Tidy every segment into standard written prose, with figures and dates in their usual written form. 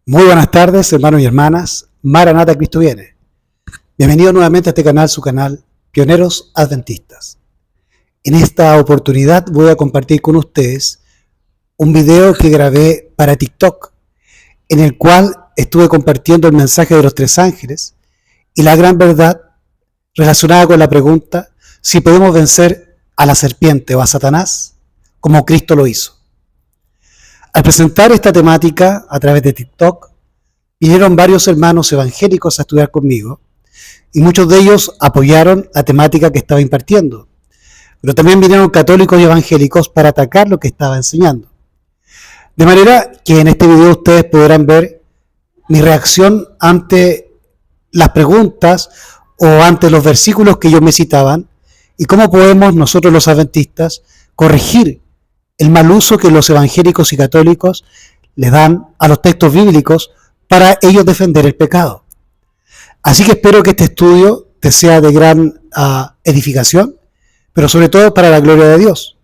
Muy buenas tardes, hermanos y hermanas. Maranata, Cristo viene. Bienvenidos nuevamente a este canal, su canal, Pioneros Adventistas. En esta oportunidad voy a compartir con ustedes un video que grabé para TikTok, en el cual estuve compartiendo el mensaje de los tres ángeles y la gran verdad relacionada con la pregunta si podemos vencer a la serpiente o a Satanás como Cristo lo hizo. Al presentar esta temática a través de TikTok, vinieron varios hermanos evangélicos a estudiar conmigo y muchos de ellos apoyaron la temática que estaba impartiendo. Pero también vinieron católicos y evangélicos para atacar lo que estaba enseñando. De manera que en este video ustedes podrán ver mi reacción ante las preguntas o ante los versículos que ellos me citaban y cómo podemos nosotros los adventistas corregir el mal uso que los evangélicos y católicos le dan a los textos bíblicos para ellos defender el pecado. Así que espero que este estudio te sea de gran edificación, pero sobre todo para la gloria de Dios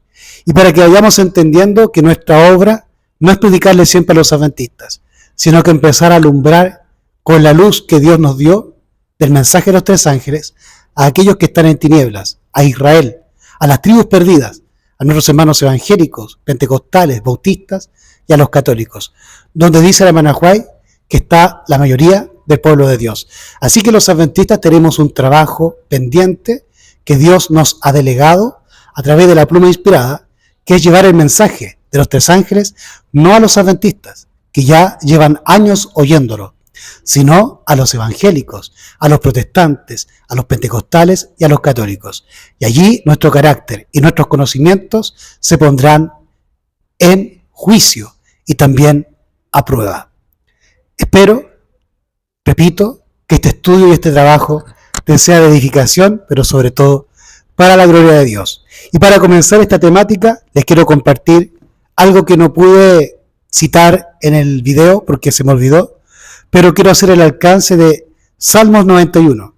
y para que vayamos entendiendo que nuestra obra no es predicarle siempre a los adventistas, sino que empezar a alumbrar con la luz que Dios nos dio del mensaje de los tres ángeles a aquellos que están en tinieblas, a Israel, a las tribus perdidas, a nuestros hermanos evangélicos, pentecostales, bautistas y a los católicos, donde dice la hermana White que está la mayoría del pueblo de Dios. Así que los adventistas tenemos un trabajo pendiente que Dios nos ha delegado a través de la pluma inspirada, que es llevar el mensaje de los tres ángeles no a los adventistas, que ya llevan años oyéndolo, sino a los evangélicos, a los protestantes, a los pentecostales y a los católicos. Y allí nuestro carácter y nuestros conocimientos se pondrán en juicio y también a prueba. Espero, repito, que este estudio y este trabajo te sea de edificación, pero sobre todo para la gloria de Dios. Y para comenzar esta temática, les quiero compartir algo que no pude citar en el video porque se me olvidó, pero quiero hacer el alcance de Salmos 91.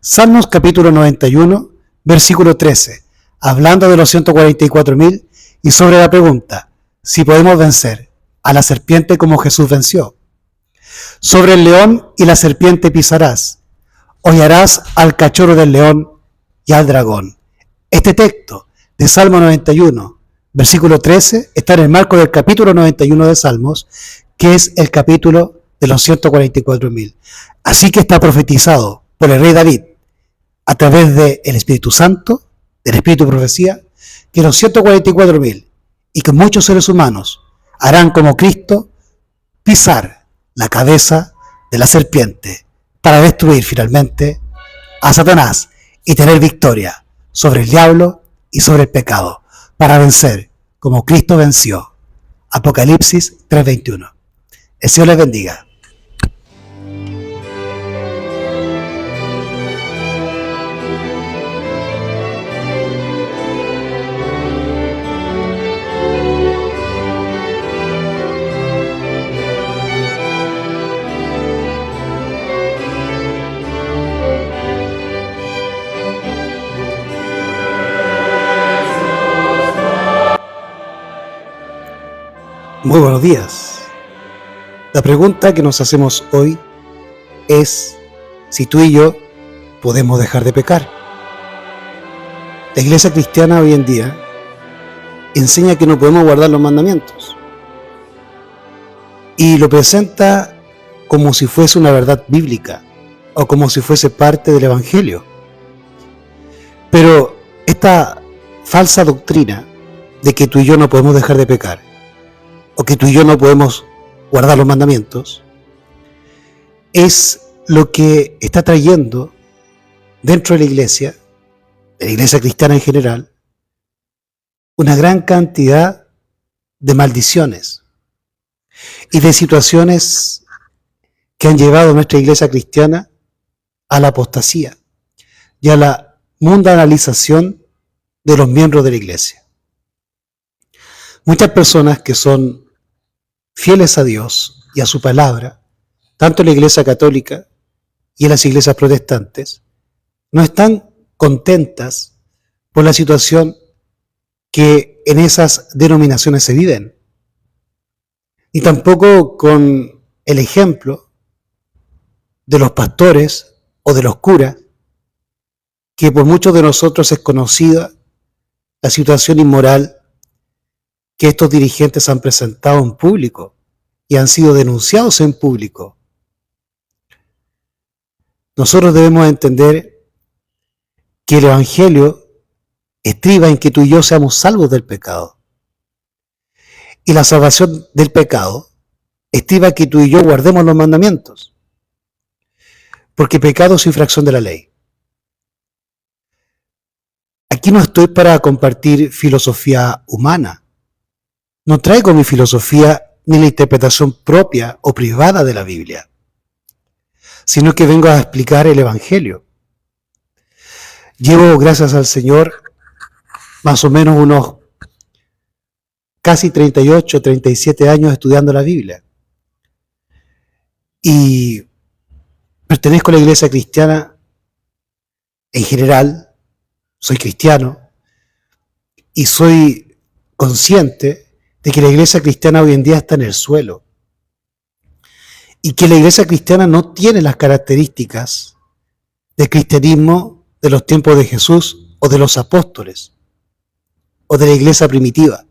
Salmos capítulo 91, versículo 13, hablando de los 144.000 y sobre la pregunta, si podemos vencer a la serpiente como Jesús venció. Sobre el león y la serpiente pisarás, hollarás al cachorro del león y al dragón. Este texto de Salmo 91, versículo 13, está en el marco del capítulo 91 de Salmos, que es el capítulo de los 144.000. Así que está profetizado por el rey David a través del Espíritu Santo, del Espíritu de Profecía, que los 144.000 y que muchos seres humanos harán como Cristo pisar la cabeza de la serpiente para destruir finalmente a Satanás y tener victoria sobre el diablo y sobre el pecado, para vencer como Cristo venció. Apocalipsis 3:21. El Señor les bendiga. Muy buenos días. La pregunta que nos hacemos hoy es si tú y yo podemos dejar de pecar. La iglesia cristiana hoy en día enseña que no podemos guardar los mandamientos y lo presenta como si fuese una verdad bíblica o como si fuese parte del evangelio. Pero esta falsa doctrina de que tú y yo no podemos dejar de pecar o que tú y yo no podemos guardar los mandamientos, es lo que está trayendo dentro de la iglesia cristiana en general, una gran cantidad de maldiciones y de situaciones que han llevado a nuestra iglesia cristiana a la apostasía y a la mundanalización de los miembros de la iglesia. Muchas personas que son fieles a Dios y a su palabra, tanto en la iglesia católica y en las iglesias protestantes, no están contentas por la situación que en esas denominaciones se viven, y tampoco con el ejemplo de los pastores o de los curas, que por muchos de nosotros es conocida la situación inmoral que estos dirigentes han presentado en público y han sido denunciados en público. Nosotros debemos entender que el Evangelio estriba en que tú y yo seamos salvos del pecado. Y la salvación del pecado estriba en que tú y yo guardemos los mandamientos. Porque pecado es infracción de la ley. Aquí no estoy para compartir filosofía humana. No traigo mi filosofía ni la interpretación propia o privada de la Biblia, sino que vengo a explicar el Evangelio. Llevo, gracias al Señor, más o menos unos casi 38, 37 años estudiando la Biblia. Y pertenezco a la iglesia cristiana en general, soy cristiano, y soy consciente de que la iglesia cristiana hoy en día está en el suelo. Y que la iglesia cristiana no tiene las características del cristianismo de los tiempos de Jesús o de los apóstoles o de la iglesia primitiva.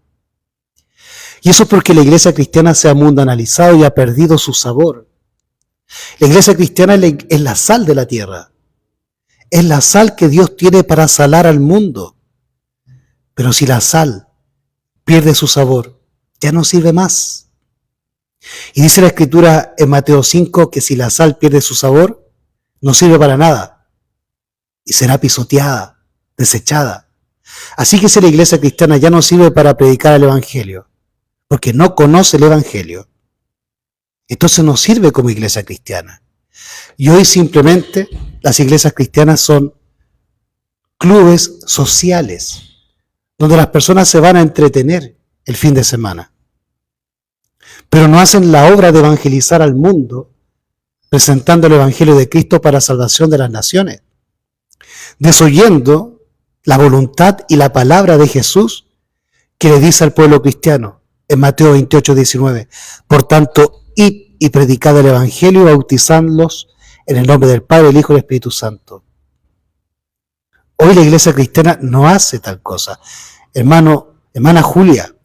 Y eso es porque la iglesia cristiana se ha mundanalizado y ha perdido su sabor. La iglesia cristiana es la sal de la tierra. Es la sal que Dios tiene para salar al mundo. Pero si la sal pierde su sabor, ya no sirve más. Y dice la Escritura en Mateo 5 que si la sal pierde su sabor, no sirve para nada. Y será pisoteada, desechada. Así que si la iglesia cristiana ya no sirve para predicar el Evangelio, porque no conoce el Evangelio, entonces no sirve como iglesia cristiana. Y hoy simplemente las iglesias cristianas son clubes sociales, donde las personas se van a entretener el fin de semana. Pero no hacen la obra de evangelizar al mundo, presentando el Evangelio de Cristo para salvación de las naciones, desoyendo la voluntad y la palabra de Jesús que le dice al pueblo cristiano en Mateo 28, 19. Por tanto, id y predicad el Evangelio, bautizándolos en el nombre del Padre, del Hijo y del Espíritu Santo. Hoy la iglesia cristiana no hace tal cosa. Hermana Julia,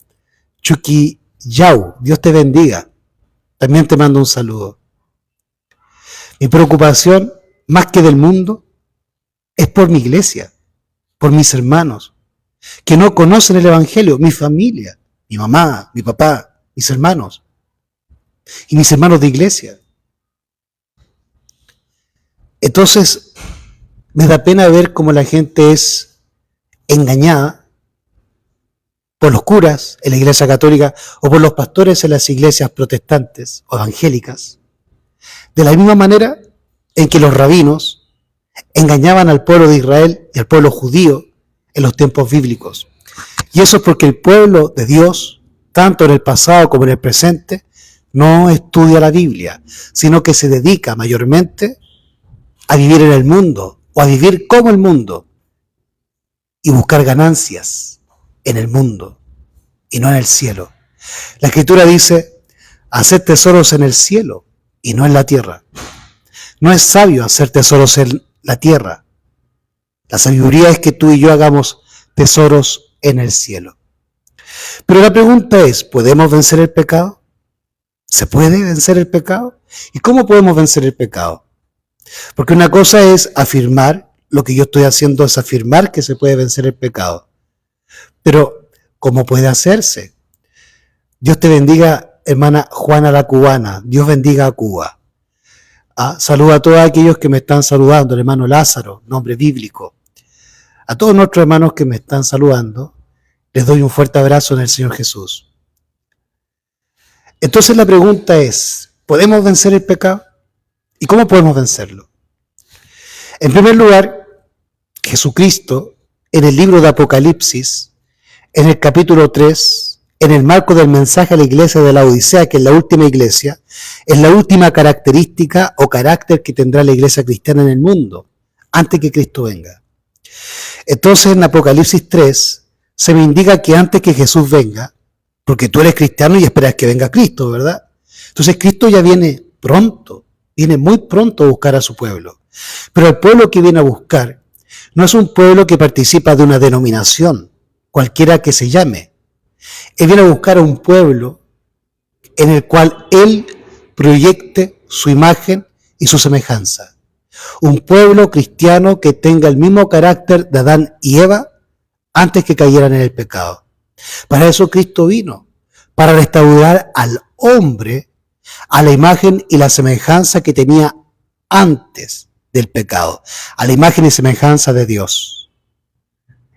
Chucky Yau, Dios te bendiga. También te mando un saludo. Mi preocupación, más que del mundo, es por mi iglesia, por mis hermanos, que no conocen el Evangelio, mi familia, mi mamá, mi papá, mis hermanos, y mis hermanos de iglesia. Entonces, me da pena ver cómo la gente es engañada por los curas en la iglesia católica o por los pastores en las iglesias protestantes o evangélicas, de la misma manera en que los rabinos engañaban al pueblo de Israel y al pueblo judío en los tiempos bíblicos. Y eso es porque el pueblo de Dios, tanto en el pasado como en el presente, no estudia la Biblia, sino que se dedica mayormente a vivir en el mundo o a vivir como el mundo y buscar ganancias en el mundo y no en el cielo. La Escritura dice, hacer tesoros en el cielo y no en la tierra. No es sabio hacer tesoros en la tierra. La sabiduría es que tú y yo hagamos tesoros en el cielo. Pero la pregunta es, ¿podemos vencer el pecado? ¿Se puede vencer el pecado? ¿Y cómo podemos vencer el pecado? Porque una cosa es afirmar, lo que yo estoy haciendo es afirmar que se puede vencer el pecado. Pero, ¿cómo puede hacerse? Dios te bendiga, hermana Juana la Cubana. Dios bendiga a Cuba. Saluda a todos aquellos que me están saludando, el hermano Lázaro, nombre bíblico. A todos nuestros hermanos que me están saludando, les doy un fuerte abrazo en el Señor Jesús. Entonces la pregunta es, ¿podemos vencer el pecado? ¿Y cómo podemos vencerlo? En primer lugar, Jesucristo, en el libro de Apocalipsis, en el capítulo 3, en el marco del mensaje a la iglesia de la Odisea, que es la última iglesia, es la última característica o carácter que tendrá la iglesia cristiana en el mundo, antes que Cristo venga. Entonces en Apocalipsis 3 se me indica que antes que Jesús venga, porque tú eres cristiano y esperas que venga Cristo, ¿verdad? Entonces Cristo ya viene pronto, viene muy pronto a buscar a su pueblo. Pero el pueblo que viene a buscar no es un pueblo que participa de una denominación, cualquiera que se llame. Él viene a buscar a un pueblo en el cual Él proyecte su imagen y su semejanza. Un pueblo cristiano que tenga el mismo carácter de Adán y Eva antes que cayeran en el pecado. Para eso Cristo vino, para restaurar al hombre a la imagen y la semejanza que tenía antes del pecado, a la imagen y semejanza de Dios.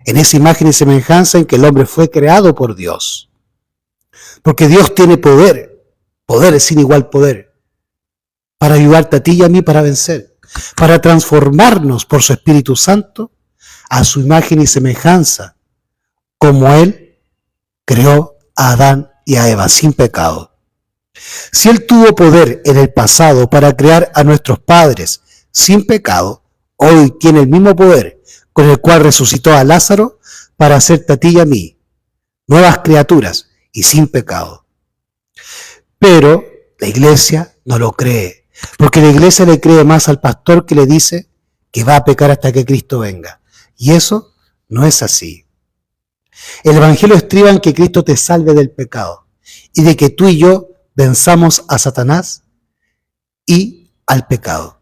En esa imagen y semejanza en que el hombre fue creado por Dios. Porque Dios tiene poder, poder sin igual poder, para ayudarte a ti y a mí para vencer, para transformarnos por su Espíritu Santo a su imagen y semejanza, como Él creó a Adán y a Eva sin pecado. Si Él tuvo poder en el pasado para crear a nuestros padres sin pecado, hoy tiene el mismo poder con el cual resucitó a Lázaro para hacerte a ti y a mí, nuevas criaturas y sin pecado. Pero la iglesia no lo cree, porque la iglesia le cree más al pastor que le dice que va a pecar hasta que Cristo venga. Y eso no es así. El Evangelio estriba en que Cristo te salve del pecado y de que tú y yo venzamos a Satanás y al pecado.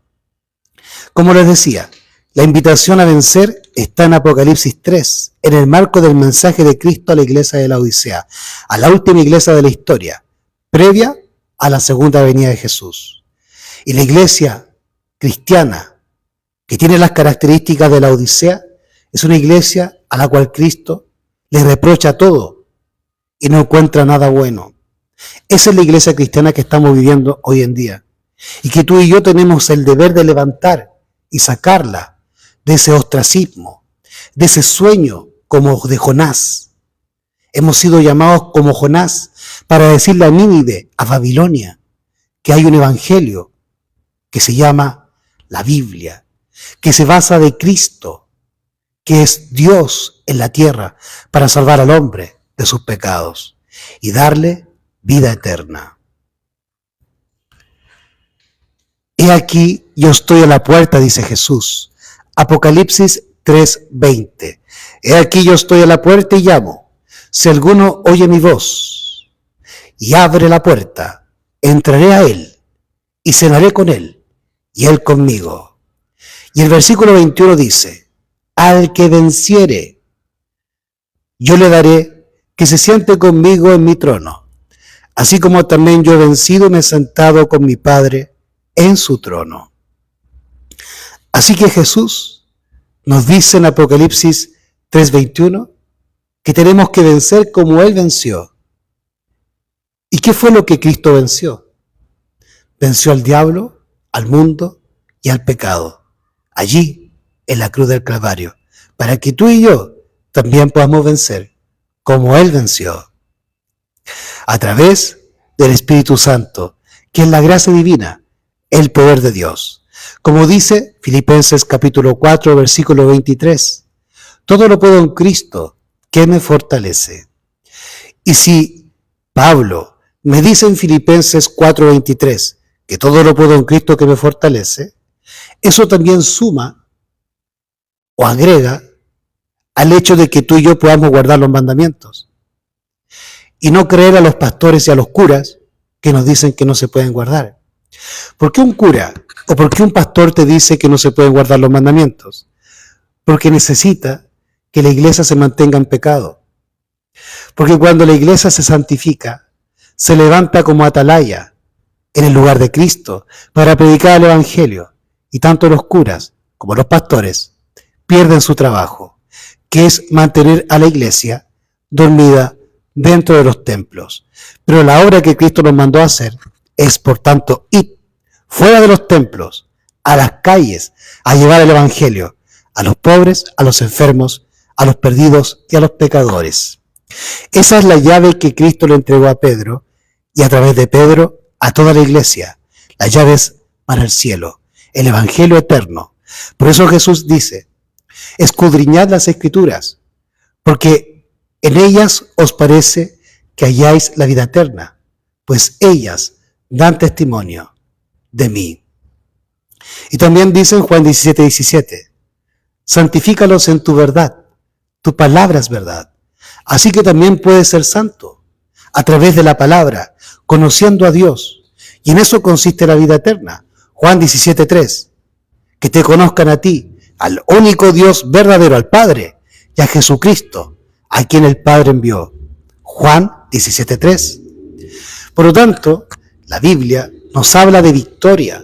Como les decía, la invitación a vencer está en Apocalipsis 3, en el marco del mensaje de Cristo a la iglesia de la Odisea, a la última iglesia de la historia, previa a la segunda venida de Jesús. Y la iglesia cristiana, que tiene las características de la Odisea, es una iglesia a la cual Cristo le reprocha todo y no encuentra nada bueno. Esa es la iglesia cristiana que estamos viviendo hoy en día y que tú y yo tenemos el deber de levantar y sacarla de ese ostracismo, de ese sueño como de Jonás. Hemos sido llamados como Jonás para decirle a Nínive, a Babilonia, que hay un evangelio que se llama la Biblia, que se basa de Cristo, que es Dios en la tierra para salvar al hombre de sus pecados y darle vida eterna. He aquí, yo estoy a la puerta, dice Jesús. Apocalipsis 3:20. He aquí, yo estoy a la puerta y llamo. Si alguno oye mi voz y abre la puerta, entraré a él y cenaré con él y él conmigo. Y el versículo 21 dice, al que venciere, yo le daré que se siente conmigo en mi trono, así como también yo he vencido y me he sentado con mi Padre en su trono. Así que Jesús nos dice en Apocalipsis 3:21 que tenemos que vencer como Él venció. ¿Y qué fue lo que Cristo venció? Venció al diablo, al mundo y al pecado, allí en la cruz del Calvario, para que tú y yo también podamos vencer como Él venció, a través del Espíritu Santo, que es la gracia divina, el poder de Dios. Como dice Filipenses capítulo 4, versículo 23, todo lo puedo en Cristo que me fortalece. Y si Pablo me dice en Filipenses 4:23 que todo lo puedo en Cristo que me fortalece, eso también suma o agrega al hecho de que tú y yo podamos guardar los mandamientos y no creer a los pastores y a los curas que nos dicen que no se pueden guardar. ¿Por qué un cura o por qué un pastor te dice que no se pueden guardar los mandamientos? Porque necesita que la iglesia se mantenga en pecado. Porque cuando la iglesia se santifica, se levanta como atalaya en el lugar de Cristo para predicar el evangelio, y tanto los curas como los pastores pierden su trabajo, que es mantener a la iglesia dormida dentro de los templos. Pero la obra que Cristo nos mandó a hacer es, por tanto, ir fuera de los templos, a las calles, a llevar el evangelio a los pobres, a los enfermos, a los perdidos y a los pecadores. Esa es la llave que Cristo le entregó a Pedro y a través de Pedro a toda la iglesia. Las llaves para el cielo, el evangelio eterno. Por eso Jesús dice, escudriñad las Escrituras, porque en ellas os parece que halláis la vida eterna, pues ellas dan testimonio de mí. Y también dice en Juan 17:17, santifícalos en tu verdad, tu palabra es verdad. Así que también puedes ser santo a través de la palabra, conociendo a Dios. Y en eso consiste la vida eterna. Juan 17:3, que te conozcan a ti, al único Dios verdadero, al Padre, y a Jesucristo, a quien el Padre envió. Juan 17:3. Por lo tanto, la Biblia nos habla de victoria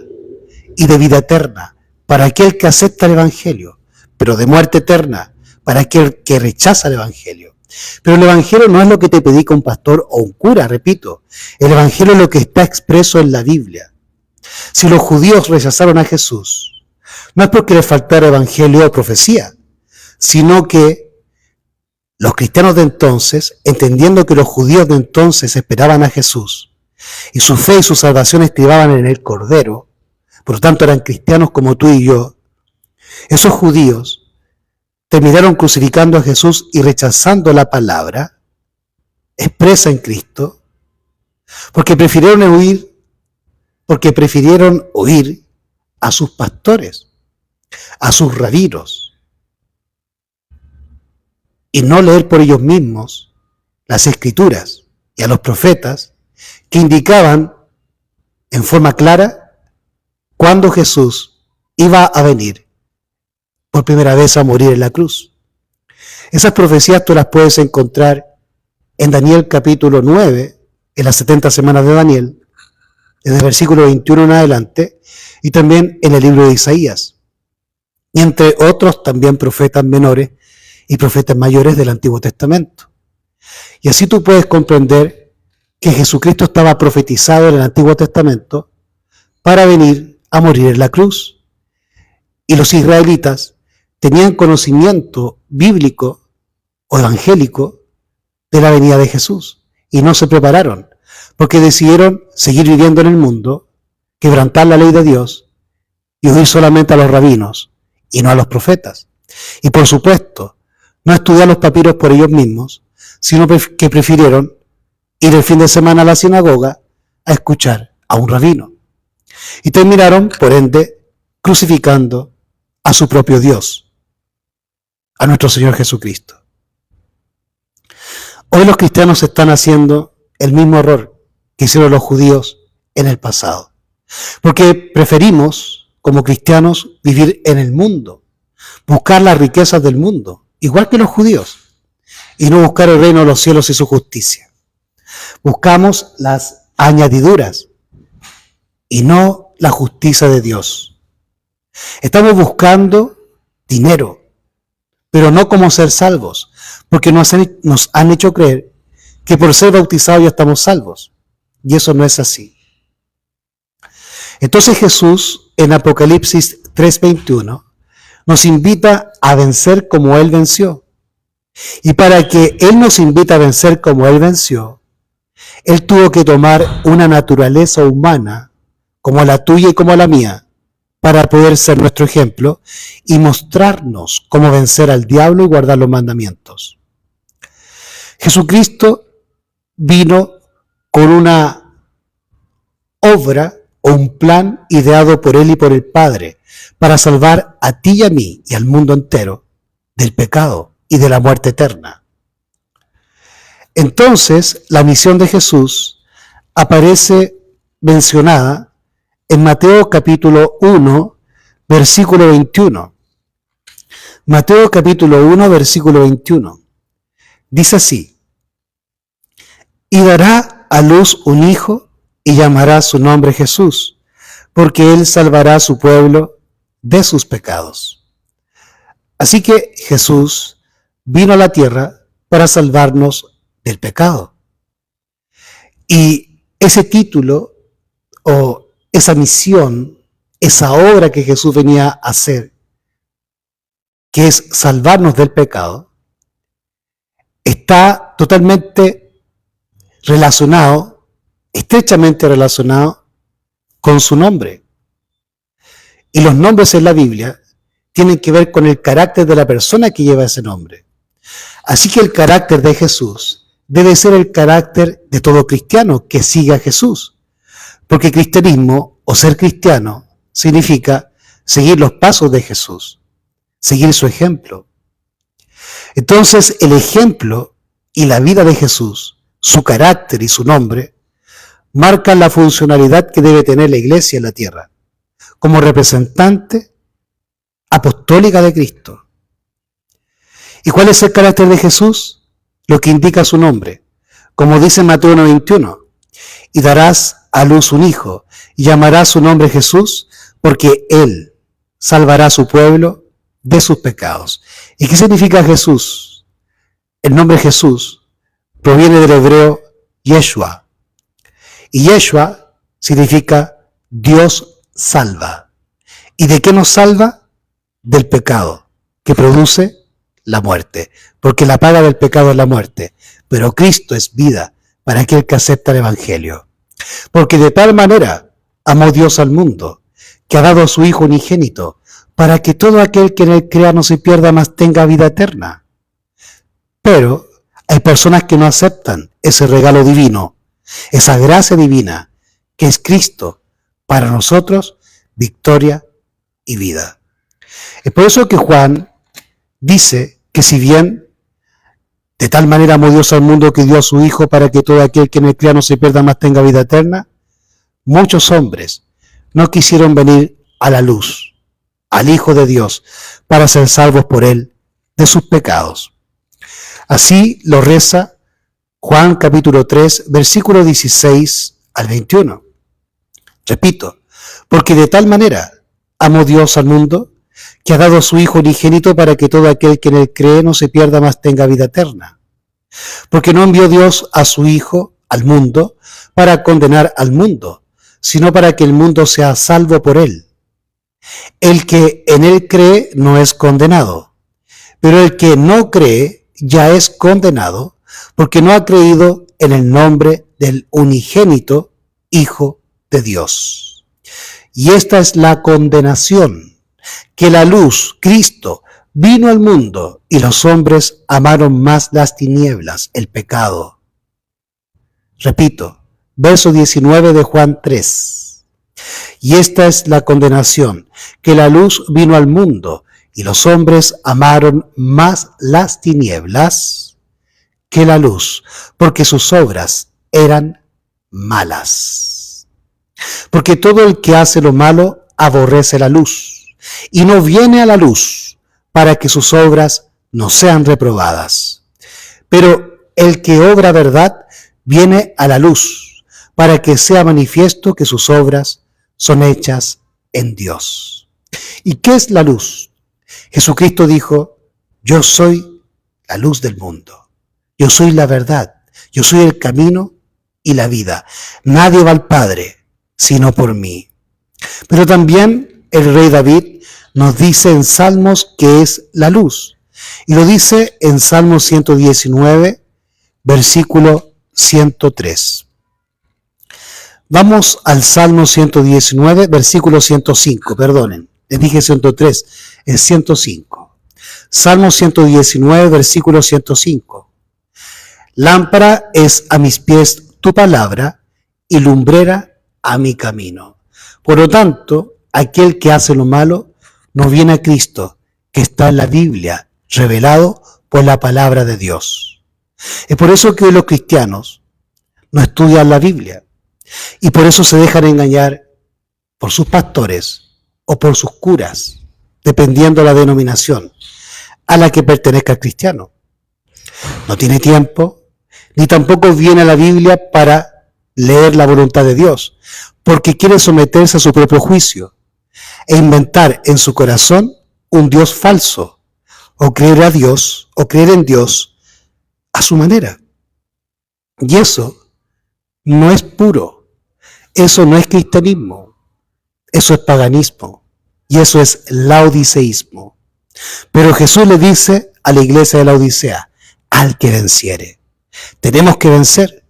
y de vida eterna para aquel que acepta el Evangelio, pero de muerte eterna para aquel que rechaza el Evangelio. Pero el Evangelio no es lo que te predica un pastor o un cura, repito. El Evangelio es lo que está expreso en la Biblia. Si los judíos rechazaron a Jesús, no es porque les faltara evangelio o profecía, sino que los cristianos de entonces, entendiendo que los judíos de entonces esperaban a Jesús, y su fe y su salvación estribaban en el Cordero, por lo tanto eran cristianos como tú y yo, esos judíos terminaron crucificando a Jesús y rechazando la palabra expresa en Cristo, porque prefirieron oír a sus pastores, a sus rabinos, y no leer por ellos mismos las Escrituras y a los profetas que indicaban en forma clara cuándo Jesús iba a venir por primera vez a morir en la cruz. Esas profecías tú las puedes encontrar en Daniel capítulo 9, en las 70 semanas de Daniel, desde el versículo 21 en adelante, y también en el libro de Isaías, y entre otros también profetas menores y profetas mayores del Antiguo Testamento. Y así tú puedes comprender que Jesucristo estaba profetizado en el Antiguo Testamento para venir a morir en la cruz. Y los israelitas tenían conocimiento bíblico o evangélico de la venida de Jesús y no se prepararon porque decidieron seguir viviendo en el mundo, quebrantar la ley de Dios y oír solamente a los rabinos y no a los profetas. Y por supuesto, no estudiar los papiros por ellos mismos, sino que prefirieron ir el fin de semana a la sinagoga a escuchar a un rabino. Y terminaron, por ende, crucificando a su propio Dios, a nuestro Señor Jesucristo. Hoy los cristianos están haciendo el mismo error que hicieron los judíos en el pasado, porque preferimos, como cristianos, vivir en el mundo, buscar las riquezas del mundo, igual que los judíos, y no buscar el reino de los cielos y su justicia. Buscamos las añadiduras y no la justicia de Dios. Estamos buscando dinero, pero no como ser salvos, porque nos han hecho creer que por ser bautizados ya estamos salvos, y eso no es así. Entonces Jesús, en Apocalipsis 3:21, nos invita a vencer como Él venció. Y para que Él nos invite a vencer como Él venció, Él tuvo que tomar una naturaleza humana, como la tuya y como la mía, para poder ser nuestro ejemplo y mostrarnos cómo vencer al diablo y guardar los mandamientos. Jesucristo vino con una obra o un plan ideado por Él y por el Padre para salvar a ti y a mí y al mundo entero del pecado y de la muerte eterna. Entonces, la misión de Jesús aparece mencionada en Mateo capítulo 1, versículo 21. Mateo capítulo 1, versículo 21. Dice así: y dará a luz un hijo y llamará su nombre Jesús, porque él salvará a su pueblo de sus pecados. Así que Jesús vino a la tierra para salvarnos del pecado. Y ese título o esa misión, esa obra que Jesús venía a hacer, que es salvarnos del pecado, está totalmente relacionado, estrechamente relacionado con su nombre. Y los nombres en la Biblia tienen que ver con el carácter de la persona que lleva ese nombre. Así que el carácter de Jesús debe ser el carácter de todo cristiano que siga a Jesús, Porque cristianismo o ser cristiano significa seguir los pasos de Jesús, seguir su ejemplo. Entonces el ejemplo y la vida de Jesús, su carácter y su nombre, marcan la funcionalidad que debe tener la iglesia en la tierra, como representante apostólica de Cristo. ¿Y cuál es el carácter de Jesús? Lo que indica su nombre. Como dice Mateo 1:21, y darás a luz un hijo, y llamarás su nombre Jesús, porque él salvará a su pueblo de sus pecados. ¿Y qué significa Jesús? El nombre Jesús proviene del hebreo Yeshua, y Yeshua significa Dios salva. ¿Y de qué nos salva? Del pecado, que produce la muerte, porque la paga del pecado es la muerte, pero Cristo es vida para aquel que acepta el Evangelio. Porque de tal manera amó Dios al mundo, que ha dado a su Hijo unigénito, para que todo aquel que en él crea no se pierda, mas tenga vida eterna. Pero hay personas que no aceptan ese regalo divino, esa gracia divina, que es Cristo, para nosotros, victoria y vida. Es por eso que Juan dice que si bien de tal manera amó Dios al mundo que dio a su Hijo para que todo aquel que en él crea no se pierda, mas tenga vida eterna, muchos hombres no quisieron venir a la luz, al Hijo de Dios, para ser salvos por él de sus pecados. Así lo reza Juan capítulo 3, versículo 16 al 21. Repito, porque de tal manera amó Dios al mundo, que ha dado a su Hijo unigénito para que todo aquel que en él cree no se pierda, mas tenga vida eterna. Porque no envió Dios a su Hijo al mundo para condenar al mundo, sino para que el mundo sea salvo por él. El que en él cree no es condenado, pero el que no cree ya es condenado, porque no ha creído en el nombre del unigénito Hijo de Dios. Y esta es la condenación, que la luz, Cristo, vino al mundo y los hombres amaron más las tinieblas, el pecado. Repito, verso 19 de Juan 3. Y esta es la condenación, que la luz vino al mundo y los hombres amaron más las tinieblas que la luz, porque sus obras eran malas. Porque todo el que hace lo malo aborrece la luz y no viene a la luz para que sus obras no sean reprobadas. Pero el que obra verdad viene a la luz para que sea manifiesto que sus obras son hechas en Dios. ¿Y qué es la luz? Jesucristo dijo: yo soy la luz del mundo, yo soy la verdad, yo soy el camino y la vida. Nadie va al Padre sino por mí. Pero también el rey David nos dice en Salmos que es la luz. Y lo dice en Salmo 119, versículo 103. Vamos al Salmo 119, versículo 105, perdonen. Les dije 103, es 105. Salmo 119, versículo 105. Lámpara es a mis pies tu palabra y lumbrera a mi camino. Por lo tanto, aquel que hace lo malo no viene a Cristo, que está en la Biblia, revelado por la palabra de Dios. Es por eso que los cristianos no estudian la Biblia y por eso se dejan engañar por sus pastores o por sus curas, dependiendo de la denominación a la que pertenezca el cristiano. No tiene tiempo, ni tampoco viene a la Biblia para leer la voluntad de Dios, porque quiere someterse a su propio juicio e inventar en su corazón un Dios falso, o creer a Dios, o creer en Dios a su manera. Y eso no es puro, eso no es cristianismo, eso es paganismo, y eso es laodiceísmo. Pero Jesús le dice a la iglesia de la Odisea: al que venciere. Tenemos que vencer,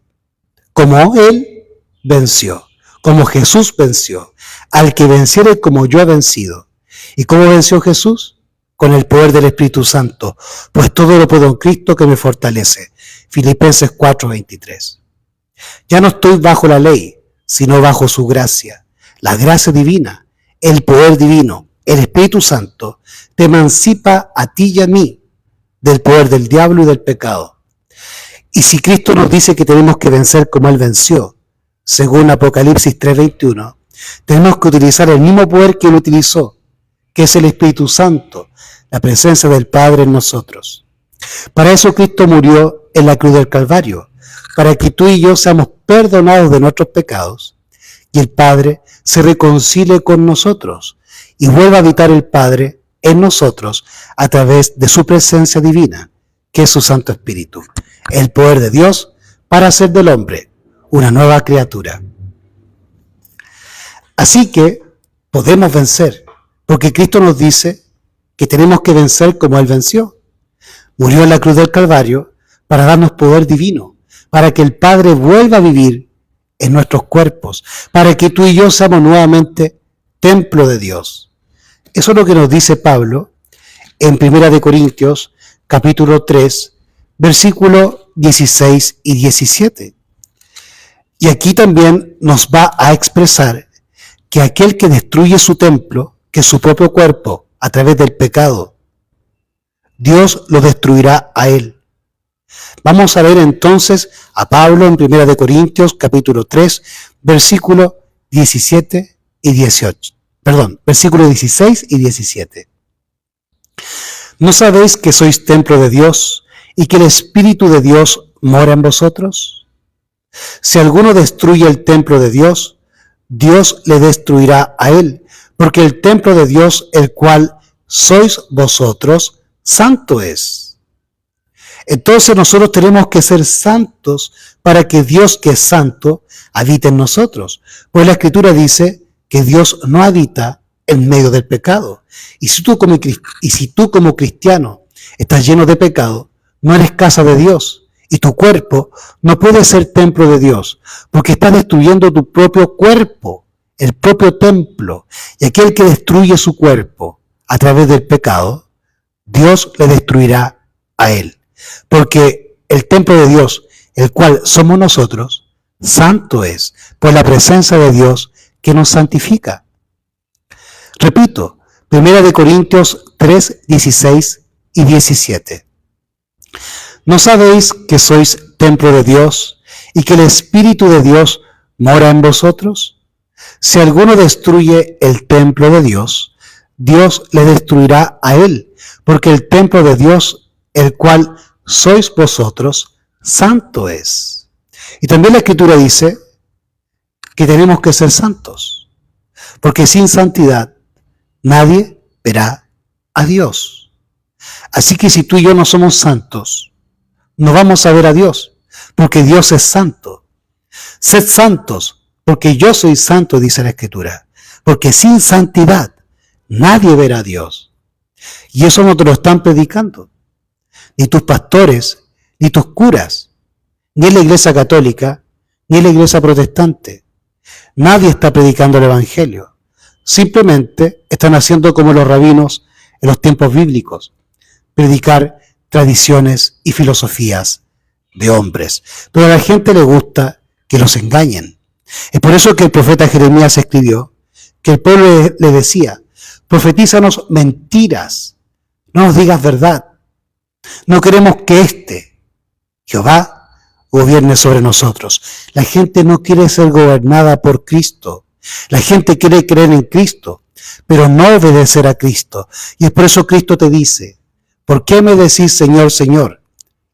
como Él venció, como Jesús venció. Al que venciere como yo he vencido. ¿Y cómo venció Jesús? Con el poder del Espíritu Santo, pues todo lo puedo en Cristo que me fortalece. Filipenses 4:23. Ya no estoy bajo la ley, sino bajo su gracia. La gracia divina, el poder divino, el Espíritu Santo, te emancipa a ti y a mí del poder del diablo y del pecado. Y si Cristo nos dice que tenemos que vencer como Él venció, según Apocalipsis 3:21, tenemos que utilizar el mismo poder que Él utilizó, que es el Espíritu Santo, la presencia del Padre en nosotros. Para eso Cristo murió en la cruz del Calvario, para que tú y yo seamos perdonados de nuestros pecados y el Padre se reconcilie con nosotros y vuelva a habitar el Padre en nosotros a través de su presencia divina, que es su Santo Espíritu, el poder de Dios para hacer del hombre una nueva criatura. Así que podemos vencer, porque Cristo nos dice que tenemos que vencer como Él venció. Murió en la cruz del Calvario para darnos poder divino, para que el Padre vuelva a vivir en nuestros cuerpos, para que tú y yo seamos nuevamente templo de Dios. Eso es lo que nos dice Pablo en 1 Corintios capítulo 3, versículos 16 y 17. Y aquí también nos va a expresar que aquel que destruye su templo, que es su propio cuerpo, a través del pecado, Dios lo destruirá a él. Vamos a ver entonces a Pablo en 1 Corintios capítulo 3, versículos 17 y 18. Perdón, versículos 16 y 17. ¿No sabéis que sois templo de Dios y que el Espíritu de Dios mora en vosotros? Si alguno destruye el templo de Dios, Dios le destruirá a él, porque el templo de Dios, el cual sois vosotros, santo es. Entonces nosotros tenemos que ser santos para que Dios, que es santo, habite en nosotros. Pues la Escritura dice que Dios no habita en medio del pecado. Y si tú como cristiano estás lleno de pecado, no eres casa de Dios. Y tu cuerpo no puede ser templo de Dios, porque estás destruyendo tu propio cuerpo, el propio templo. Y aquel que destruye su cuerpo a través del pecado, Dios le destruirá a él. Porque el templo de Dios, el cual somos nosotros, santo es, pues la presencia de Dios que nos santifica. Repito, 1 Corintios 3, 16 y 17. ¿No sabéis que sois templo de Dios y que el Espíritu de Dios mora en vosotros? Si alguno destruye el templo de Dios, Dios le destruirá a él, porque el templo de Dios, el cual sois vosotros, santo es. Y también la Escritura dice que tenemos que ser santos, porque sin santidad nadie verá a Dios. Así que si tú y yo no somos santos, no vamos a ver a Dios, porque Dios es santo. Sed santos, porque yo soy santo, dice la Escritura, porque sin santidad nadie verá a Dios. Y eso no te lo están predicando, ni tus pastores, ni tus curas, ni en la iglesia católica, ni en la iglesia protestante. Nadie está predicando el Evangelio. Simplemente están haciendo como los rabinos en los tiempos bíblicos, predicar tradiciones y filosofías de hombres. Pero a la gente le gusta que los engañen. Es por eso que el profeta Jeremías escribió que el pueblo le decía: profetízanos mentiras, no nos digas verdad. No queremos que Jehová, gobierne sobre nosotros. La gente no quiere ser gobernada por Cristo. La gente quiere creer en Cristo, pero no obedecer a Cristo. Y es por eso Cristo te dice: ¿por qué me decís Señor, Señor,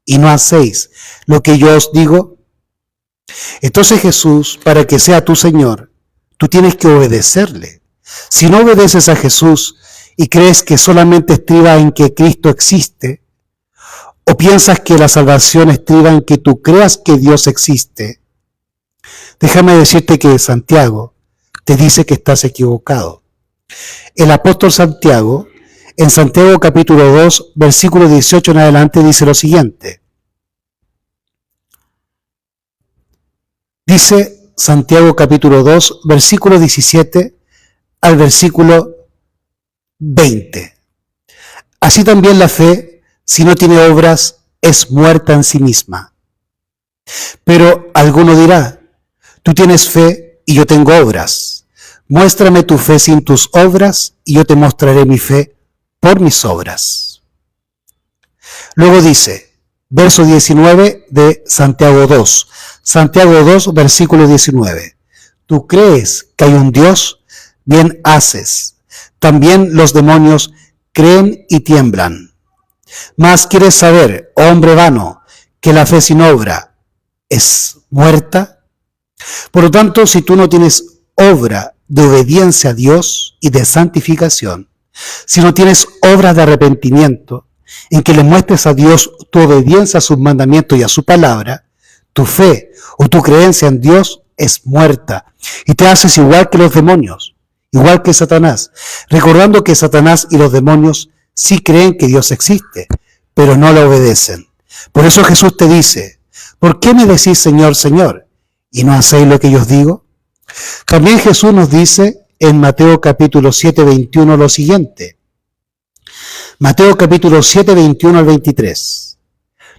y no hacéis lo que yo os digo? Entonces Jesús, para que sea tu Señor, tú tienes que obedecerle. Si no obedeces a Jesús y crees que solamente estriba en que Cristo existe, o piensas que la salvación estriba en que tú creas que Dios existe, déjame decirte que Santiago te dice que estás equivocado. El apóstol Santiago, en Santiago capítulo 2, versículo 18 en adelante, dice lo siguiente. Dice Santiago capítulo 2, versículo 17 al versículo 20. Así también la fe, si no tiene obras, es muerta en sí misma. Pero alguno dirá: tú tienes fe y yo tengo obras. Muéstrame tu fe sin tus obras y yo te mostraré mi fe por mis obras. Luego dice, verso 19 de Santiago 2. Santiago 2, versículo 19. ¿Tú crees que hay un Dios? Bien haces. También los demonios creen y tiemblan. Mas quieres saber, hombre vano, que la fe sin obra es muerta. Por lo tanto, si tú no tienes obra de obediencia a Dios y de santificación, si no tienes obra de arrepentimiento, en que le muestres a Dios tu obediencia a sus mandamientos y a su palabra, tu fe o tu creencia en Dios es muerta y te haces igual que los demonios, igual que Satanás, recordando que Satanás y los demonios sí creen que Dios existe, pero no le obedecen. Por eso Jesús te dice, ¿por qué me decís Señor, Señor, y no hacéis lo que yo os digo? También Jesús nos dice en Mateo capítulo 7, 21 lo siguiente. Mateo capítulo 7, 21 al 23.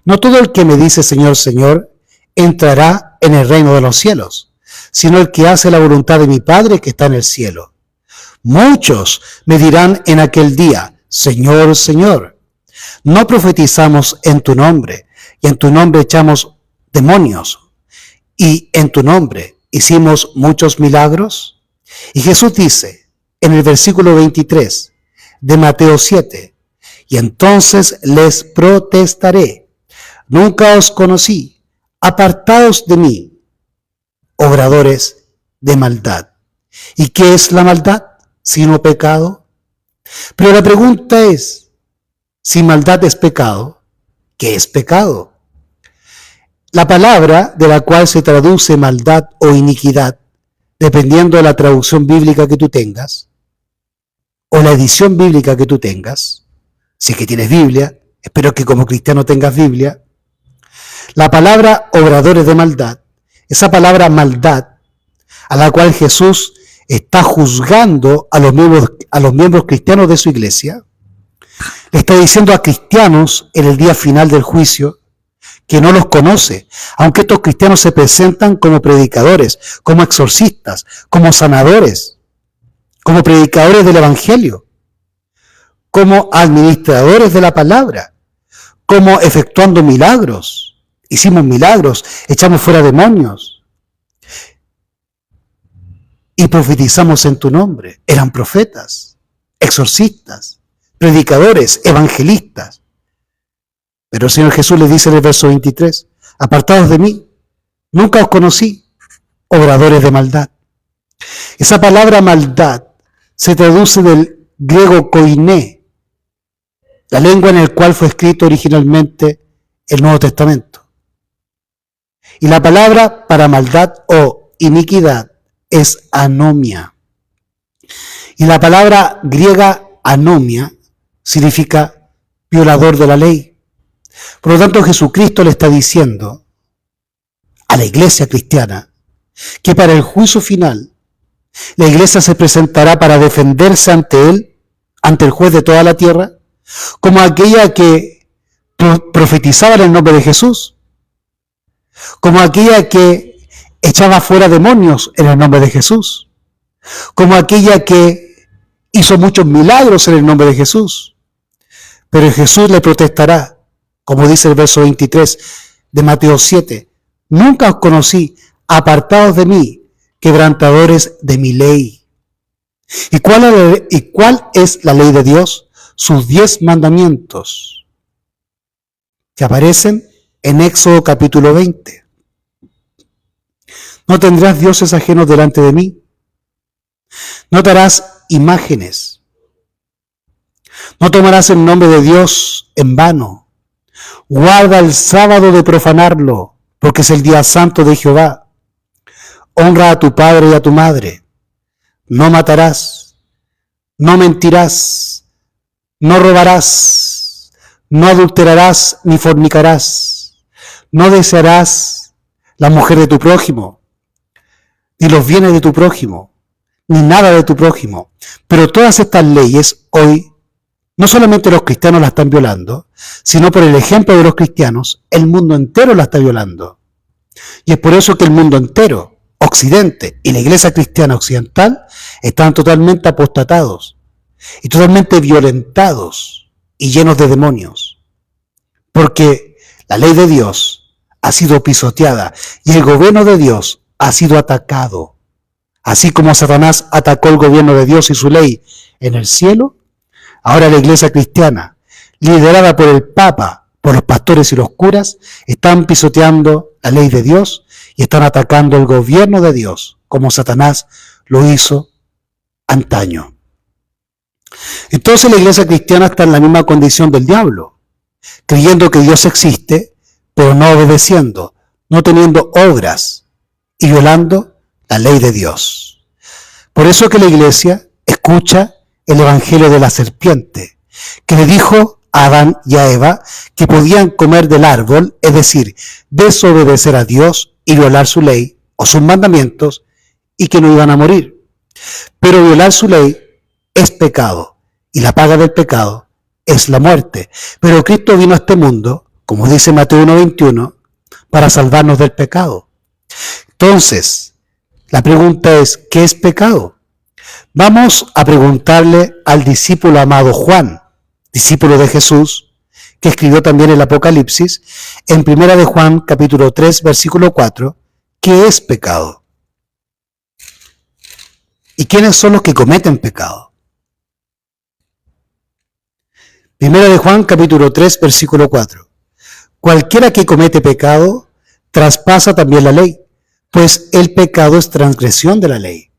No todo el que me dice Señor, Señor, entrará en el reino de los cielos, sino el que hace la voluntad de mi Padre que está en el cielo. Muchos me dirán en aquel día, Señor, Señor, ¿no profetizamos en tu nombre, y en tu nombre echamos demonios, y en tu nombre hicimos muchos milagros? Y Jesús dice en el versículo 23 de Mateo 7, y entonces les protestaré, nunca os conocí, apartaos de mí, obradores de maldad. ¿Y qué es la maldad sino pecado? Pero la pregunta es, si maldad es pecado, ¿qué es pecado? La palabra de la cual se traduce maldad o iniquidad, dependiendo de la traducción bíblica que tú tengas, o la edición bíblica que tú tengas, si es que tienes Biblia, espero que como cristiano tengas Biblia, la palabra obradores de maldad, esa palabra maldad, a la cual Jesús está juzgando a los miembros cristianos de su iglesia, le está diciendo a cristianos en el día final del juicio que no los conoce, aunque estos cristianos se presentan como predicadores, como exorcistas, como sanadores, como predicadores del evangelio, como administradores de la palabra, como efectuando milagros. Hicimos milagros, echamos fuera demonios y profetizamos en tu nombre. Eran profetas, exorcistas, predicadores, evangelistas. Pero el Señor Jesús les dice en el verso 23, apartados de mí, nunca os conocí, obradores de maldad. Esa palabra maldad se traduce del griego koiné, la lengua en la cual fue escrito originalmente el Nuevo Testamento. Y la palabra para maldad o iniquidad es anomia. Y la palabra griega anomia significa violador de la ley. Por lo tanto, Jesucristo le está diciendo a la iglesia cristiana que para el juicio final, la iglesia se presentará para defenderse ante él, ante el juez de toda la tierra, como aquella que profetizaba en el nombre de Jesús, como aquella que echaba fuera demonios en el nombre de Jesús, como aquella que hizo muchos milagros en el nombre de Jesús. Pero Jesús le protestará, como dice el verso 23 de Mateo 7, nunca os conocí, apartados de mí, quebrantadores de mi ley. ¿Y cuál es la ley de Dios? Sus 10 mandamientos, que aparecen en Éxodo capítulo 20. No tendrás dioses ajenos delante de mí. No te harás imágenes. No tomarás el nombre de Dios en vano. Guarda el sábado de profanarlo, porque es el día santo de Jehová. Honra a tu padre y a tu madre. No matarás. No mentirás. No robarás. No adulterarás ni fornicarás. No desearás la mujer de tu prójimo, ni los bienes de tu prójimo, ni nada de tu prójimo. Pero todas estas leyes hoy, no solamente los cristianos las están violando, sino por el ejemplo de los cristianos, el mundo entero la está violando. Y es por eso que el mundo entero Occidente y la iglesia cristiana occidental están totalmente apostatados y totalmente violentados y llenos de demonios. Porque la ley de Dios ha sido pisoteada y el gobierno de Dios ha sido atacado. Así como Satanás atacó el gobierno de Dios y su ley en el cielo, ahora la iglesia cristiana, liderada por el Papa, por los pastores y los curas, están pisoteando la ley de Dios y están atacando el gobierno de Dios, como Satanás lo hizo antaño. Entonces la iglesia cristiana está en la misma condición del diablo, creyendo que Dios existe, pero no obedeciendo, no teniendo obras y violando la ley de Dios. Por eso que la iglesia escucha el evangelio de la serpiente, que le dijo a Adán y a Eva que podían comer del árbol, es decir, desobedecer a Dios y violar su ley o sus mandamientos, y que no iban a morir. Pero violar su ley es pecado, y la paga del pecado es la muerte. Pero Cristo vino a este mundo, como dice Mateo 1:21, para salvarnos del pecado. Entonces, la pregunta es, ¿qué es pecado? Vamos a preguntarle al discípulo amado Juan, discípulo de Jesús, que escribió también el Apocalipsis, en 1 de Juan, capítulo 3, versículo 4, ¿qué es pecado? ¿Y quiénes son los que cometen pecado? 1 de Juan, capítulo 3, versículo 4. Cualquiera que comete pecado, traspasa también la ley, pues el pecado es transgresión de la ley.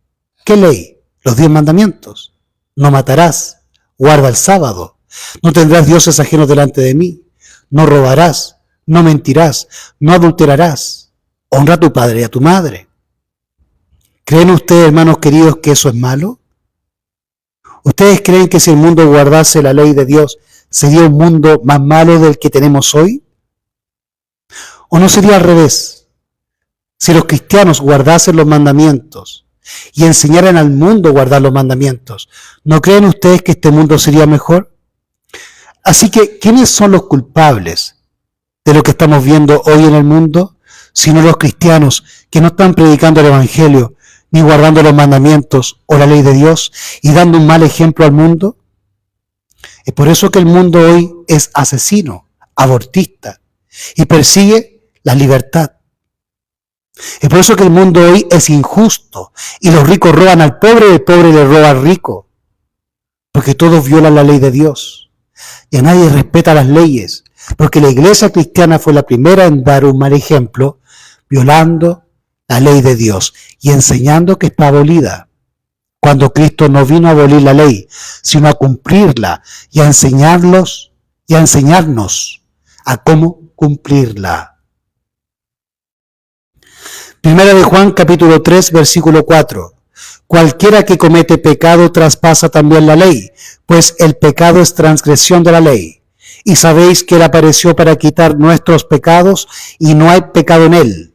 ¿Qué ley? Los 10 mandamientos. No matarás, guarda el sábado, no tendrás dioses ajenos delante de mí, no robarás, no mentirás, no adulterarás, honra a tu padre y a tu madre. ¿Creen ustedes, hermanos queridos, que eso es malo? ¿Ustedes creen que si el mundo guardase la ley de Dios, sería un mundo más malo del que tenemos hoy? ¿O no sería al revés? Si los cristianos guardasen los mandamientos y enseñaran al mundo a guardar los mandamientos, ¿no creen ustedes que este mundo sería mejor? Así que, ¿quiénes son los culpables de lo que estamos viendo hoy en el mundo? Sino los cristianos que no están predicando el Evangelio, ni guardando los mandamientos o la ley de Dios y dando un mal ejemplo al mundo. Es por eso que el mundo hoy es asesino, abortista y persigue la libertad. Es por eso que el mundo hoy es injusto y los ricos roban al pobre y el pobre le roba al rico. Porque todos violan la ley de Dios y a nadie respeta las leyes. Porque la iglesia cristiana fue la primera en dar un mal ejemplo, violando la ley de Dios y enseñando que está abolida. Cuando Cristo no vino a abolir la ley, sino a cumplirla y a enseñarnos a cómo cumplirla. Primera de Juan, capítulo 3, versículo 4. Cualquiera que comete pecado traspasa también la ley, pues el pecado es transgresión de la ley. Y sabéis que Él apareció para quitar nuestros pecados y no hay pecado en Él.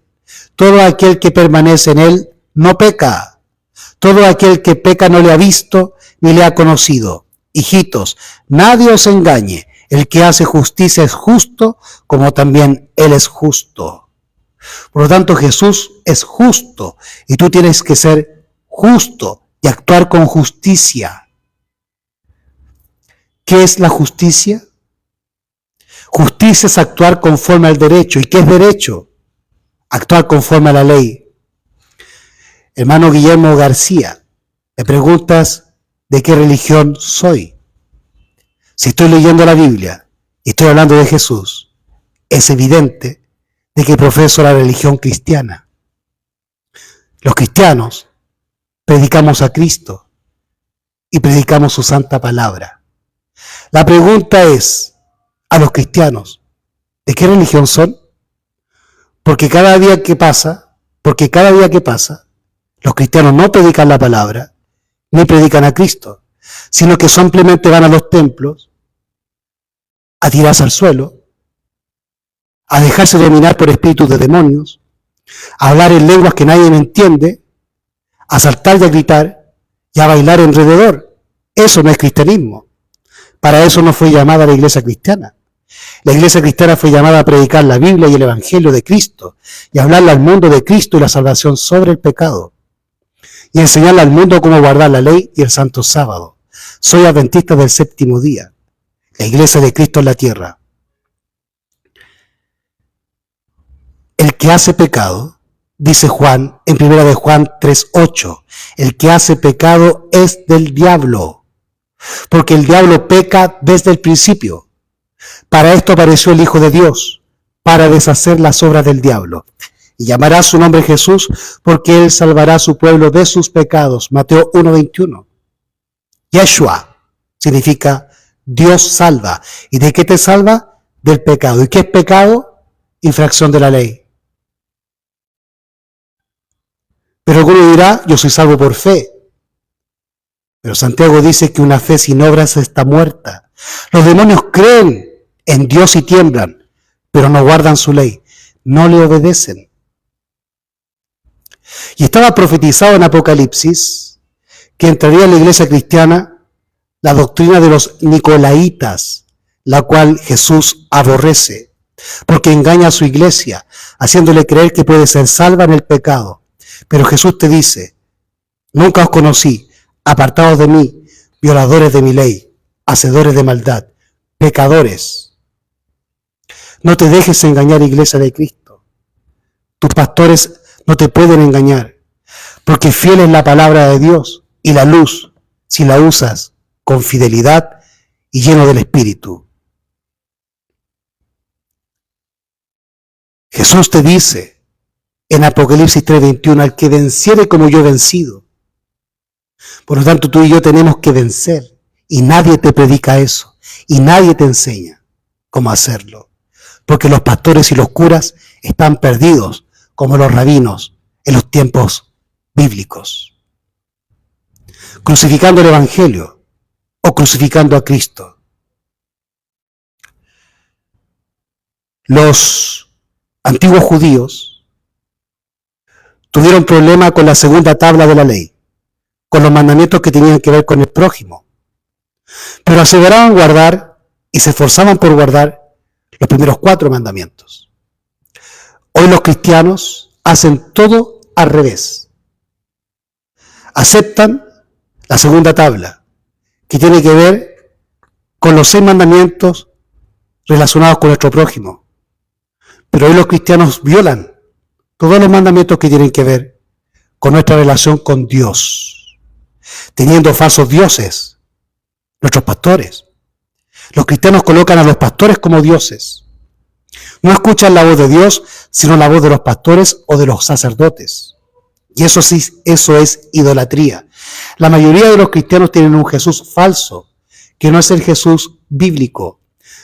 Todo aquel que permanece en Él no peca. Todo aquel que peca no le ha visto ni le ha conocido. Hijitos, nadie os engañe. El que hace justicia es justo, como también Él es justo. Por lo tanto, Jesús es justo y tú tienes que ser justo y actuar con justicia. ¿Qué es la justicia? Justicia es actuar conforme al derecho. ¿Y qué es derecho? Actuar conforme a la ley. Hermano Guillermo García, me preguntas de qué religión soy. Si estoy leyendo la Biblia y estoy hablando de Jesús, es evidente de que profeso la religión cristiana. Los cristianos predicamos a Cristo y predicamos su santa palabra. La pregunta es, a los cristianos, ¿de qué religión son? Porque cada día que pasa, los cristianos no predican la palabra, ni predican a Cristo, sino que simplemente van a los templos a tirarse al suelo, a dejarse dominar por espíritus de demonios, a hablar en lenguas que nadie entiende, a saltar y a gritar y a bailar alrededor. Eso no es cristianismo. Para eso no fue llamada la iglesia cristiana. La iglesia cristiana fue llamada a predicar la Biblia y el Evangelio de Cristo y hablarle al mundo de Cristo y la salvación sobre el pecado y enseñarle al mundo cómo guardar la ley y el santo sábado. Soy adventista del séptimo día, la iglesia de Cristo en la tierra. El que hace pecado, dice Juan en 1 de Juan 3:8, el que hace pecado es del diablo, porque el diablo peca desde el principio. Para esto apareció el Hijo de Dios, para deshacer las obras del diablo. Y llamará su nombre Jesús, porque él salvará a su pueblo de sus pecados. Mateo 1:21. Yeshua significa Dios salva. ¿Y de qué te salva? Del pecado. ¿Y qué es pecado? Infracción de la ley. Pero alguno dirá, yo soy salvo por fe. Pero Santiago dice que una fe sin obras está muerta. Los demonios creen en Dios y tiemblan, pero no guardan su ley, no le obedecen. Y estaba profetizado en Apocalipsis que entraría en la iglesia cristiana la doctrina de los nicolaitas, la cual Jesús aborrece, porque engaña a su iglesia, haciéndole creer que puede ser salva en el pecado. Pero Jesús te dice, nunca os conocí, apartados de mí, violadores de mi ley, hacedores de maldad, pecadores. No te dejes engañar, iglesia de Cristo. Tus pastores no te pueden engañar, porque fiel es la palabra de Dios y la luz, si la usas con fidelidad y lleno del Espíritu. Jesús te dice en Apocalipsis 3:21, al que venciere como yo he vencido. Por lo tanto, tú y yo tenemos que vencer, y nadie te predica eso, y nadie te enseña cómo hacerlo, porque los pastores y los curas están perdidos, como los rabinos en los tiempos bíblicos, crucificando el Evangelio o crucificando a Cristo. Los antiguos judíos tuvieron problema con la segunda tabla de la ley, con los mandamientos que tenían que ver con el prójimo, pero aseveraban guardar y se esforzaban por guardar los primeros 4 mandamientos. Hoy los cristianos hacen todo al revés. Aceptan la segunda tabla, que tiene que ver con los 6 mandamientos relacionados con nuestro prójimo. Pero hoy los cristianos violan todos los mandamientos que tienen que ver con nuestra relación con Dios, teniendo falsos dioses, nuestros pastores. Los cristianos colocan a los pastores como dioses. No escuchan la voz de Dios, sino la voz de los pastores o de los sacerdotes. Y eso sí, eso es idolatría. La mayoría de los cristianos tienen un Jesús falso, que no es el Jesús bíblico,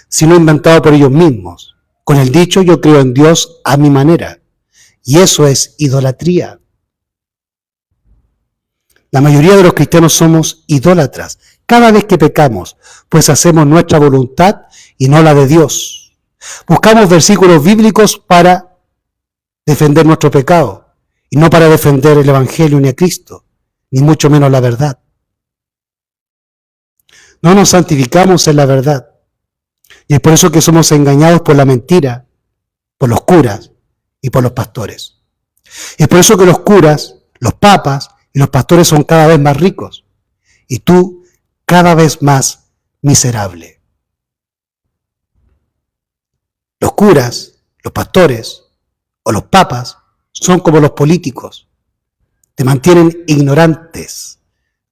sino inventado por ellos mismos, con el dicho, yo creo en Dios a mi manera. Y eso es idolatría. La mayoría de los cristianos somos idólatras. Cada vez que pecamos, pues hacemos nuestra voluntad y no la de Dios. Buscamos versículos bíblicos para defender nuestro pecado y no para defender el Evangelio ni a Cristo, ni mucho menos la verdad. No nos santificamos en la verdad. Y es por eso que somos engañados por la mentira, por los curas y por los pastores. Es por eso que los curas, los papas y los pastores son cada vez más ricos y tú cada vez más miserable. Los curas, los pastores o los papas son como los políticos. Te mantienen ignorantes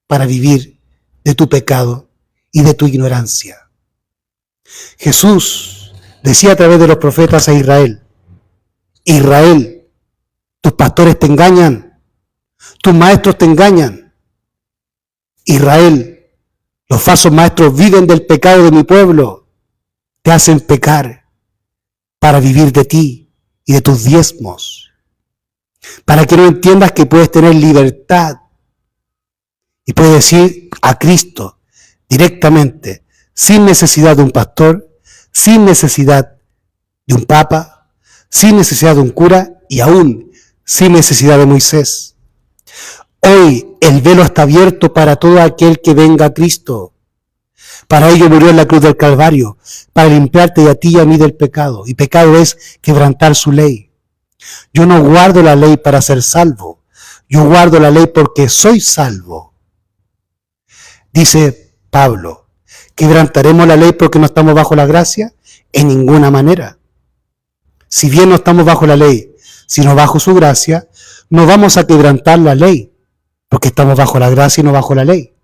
para vivir de tu pecado y de tu ignorancia. Jesús decía a través de los profetas a Israel, Israel, tus pastores te engañan, tus maestros te engañan. Israel, los falsos maestros viven del pecado de mi pueblo, te hacen pecar para vivir de ti y de tus diezmos, para que no entiendas que puedes tener libertad y puedes decir a Cristo directamente, sin necesidad de un pastor, sin necesidad de un papa, sin necesidad de un cura y aún sin necesidad de Moisés. Hoy el velo está abierto para todo aquel que venga a Cristo, Para ello murió en la cruz del Calvario, para limpiarte a ti y a mí del pecado. Y pecado es quebrantar su ley. Yo no guardo la ley para ser salvo. Yo guardo la ley porque soy salvo. Dice Pablo, ¿quebrantaremos la ley porque no estamos bajo la gracia? En ninguna manera. Si bien no estamos bajo la ley, sino bajo su gracia, no vamos a quebrantar la ley, porque estamos bajo la gracia y no bajo la ley.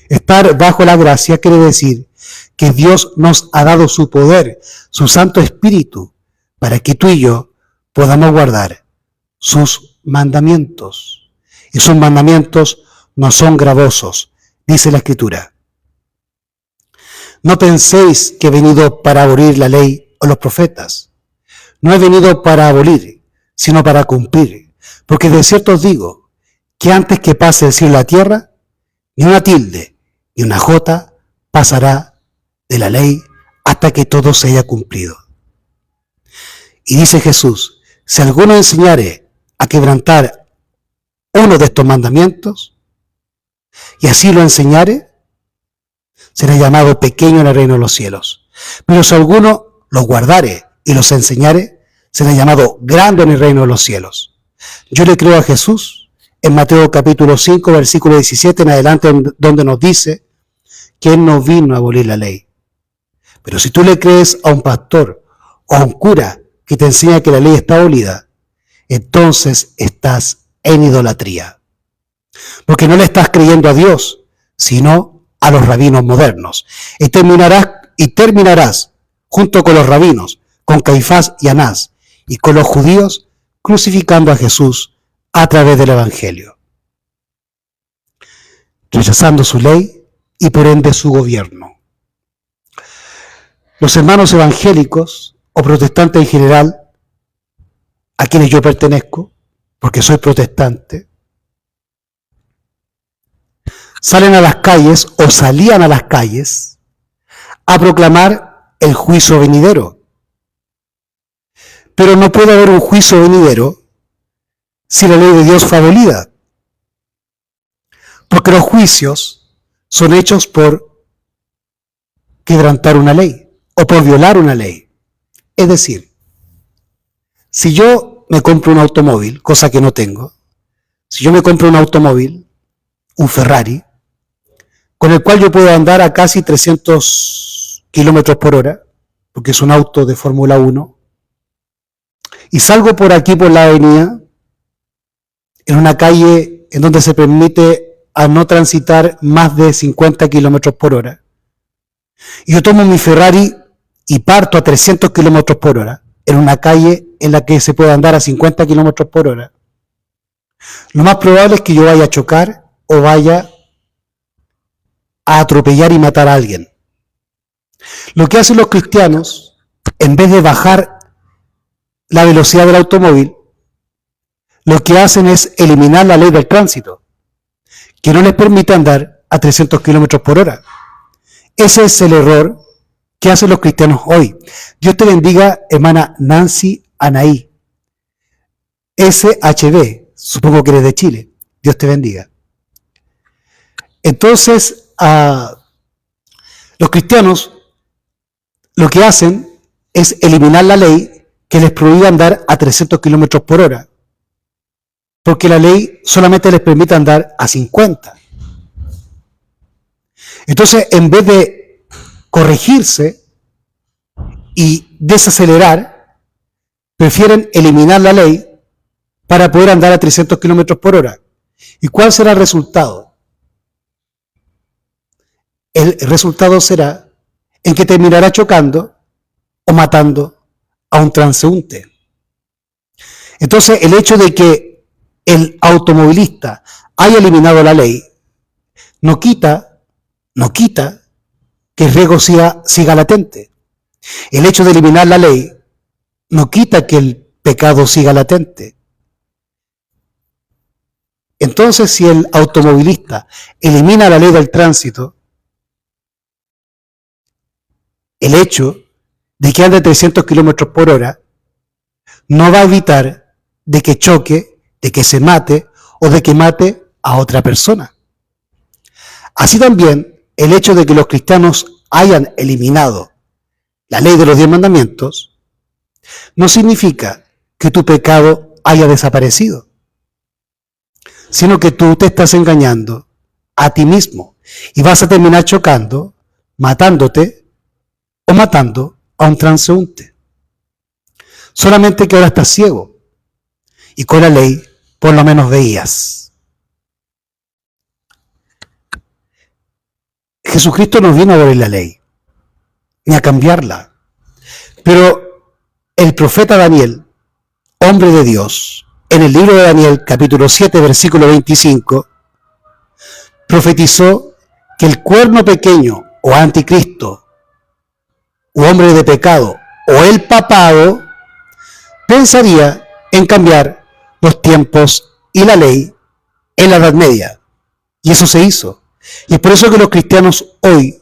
Estar bajo la gracia quiere decir que Dios nos ha dado su poder, su Santo Espíritu, para que tú y yo podamos guardar sus mandamientos. Y sus mandamientos no son gravosos, dice la Escritura. No penséis que he venido para abolir la ley o los profetas. No he venido para abolir, sino para cumplir. Porque de cierto os digo, que antes que pase el cielo y la tierra, ni una tilde, ni una jota pasará de la ley hasta que todo se haya cumplido. Y dice Jesús, si alguno enseñare a quebrantar uno de estos mandamientos, y así lo enseñare, será llamado pequeño en el reino de los cielos. Pero si alguno los guardare y los enseñare, será llamado grande en el reino de los cielos. Yo le creo a Jesús en Mateo capítulo 5, versículo 17 en adelante, donde nos dice que Él no vino a abolir la ley. Pero si tú le crees a un pastor o a un cura que te enseña que la ley está abolida, entonces estás en idolatría. Porque no le estás creyendo a Dios, sino a los rabinos modernos. Y terminarás junto con los rabinos, con Caifás y Anás, y con los judíos, crucificando a Jesús a través del Evangelio, rechazando su ley y por ende su gobierno. Los hermanos evangélicos o protestantes en general, a quienes yo pertenezco, porque soy protestante, salen a las calles o salían a las calles a proclamar el juicio venidero. Pero no puede haber un juicio venidero si la ley de Dios fue abolida. Porque los juicios son hechos por quebrantar una ley o por violar una ley. Es decir, si yo me compro un automóvil, cosa que no tengo, si yo me compro un automóvil, un Ferrari, con el cual yo puedo andar a casi 300 kilómetros por hora, porque es un auto de Fórmula 1, y salgo por aquí por la avenida, en una calle en donde se permite a no transitar más de 50 kilómetros por hora, y yo tomo mi Ferrari y parto a 300 kilómetros por hora, en una calle en la que se puede andar a 50 kilómetros por hora, lo más probable es que yo vaya a chocar o vaya a atropellar y matar a alguien. Lo que hacen los cristianos, en vez de bajar la velocidad del automóvil, lo que hacen es eliminar la ley del tránsito, que no les permite andar a 300 kilómetros por hora. Ese es el error que hacen los cristianos hoy. Dios te bendiga, hermana Nancy Anaí. SHB, supongo que eres de Chile. Dios te bendiga. Entonces, los cristianos lo que hacen es eliminar la ley que les prohíbe andar a 300 kilómetros por hora, porque la ley solamente les permite andar a 50. Entonces, en vez de corregirse y desacelerar, prefieren eliminar la ley para poder andar a 300 kilómetros por hora. ¿Y cuál será el resultado? El resultado será en que terminará chocando o matando a un transeúnte. Entonces, el hecho de que el automovilista haya eliminado la ley no quita que el riesgo siga latente. El hecho de eliminar la ley no quita que el pecado siga latente. Entonces, si el automovilista elimina la ley del tránsito, el hecho de que ande a 300 kilómetros por hora no va a evitar de que choque, de que se mate o de que mate a otra persona. Así también, el hecho de que los cristianos hayan eliminado la ley de los 10 mandamientos no significa que tu pecado haya desaparecido, sino que tú te estás engañando a ti mismo y vas a terminar chocando, matándote o matando a un transeúnte. Solamente que ahora estás ciego y con la ley por lo menos veías. Jesucristo no vino a abolir la ley ni a cambiarla, pero el profeta Daniel, hombre de Dios, en el libro de Daniel, capítulo 7, versículo 25, profetizó que el cuerno pequeño o anticristo, o hombre de pecado, o el papado, pensaría en cambiar los tiempos y la ley en la Edad Media. Y eso se hizo. Y es por eso que los cristianos hoy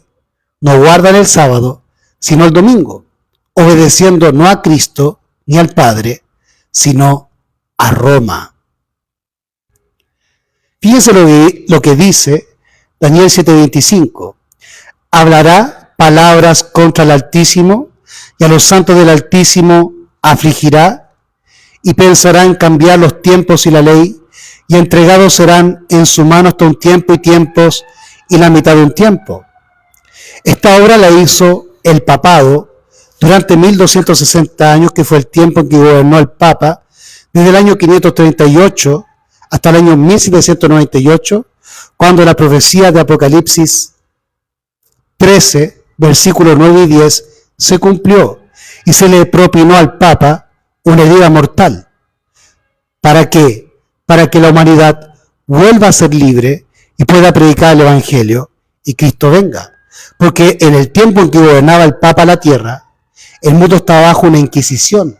no guardan el sábado, sino el domingo, obedeciendo no a Cristo ni al Padre, sino a Roma. Fíjense lo que dice Daniel 7:25. Hablará palabras contra el Altísimo, y a los santos del Altísimo afligirá, y pensará en cambiar los tiempos y la ley, y entregados serán en su mano hasta un tiempo y tiempos, y la mitad de un tiempo. Esta obra la hizo el papado durante 1260 años, que fue el tiempo en que gobernó el Papa, desde el año 538 hasta el año 1798, cuando la profecía de Apocalipsis 13, versículos 9 y 10, se cumplió y se le propinó al Papa una herida mortal. ¿Para qué? Para que la humanidad vuelva a ser libre y pueda predicar el Evangelio y Cristo venga. Porque en el tiempo en que gobernaba el Papa la tierra, el mundo estaba bajo una inquisición.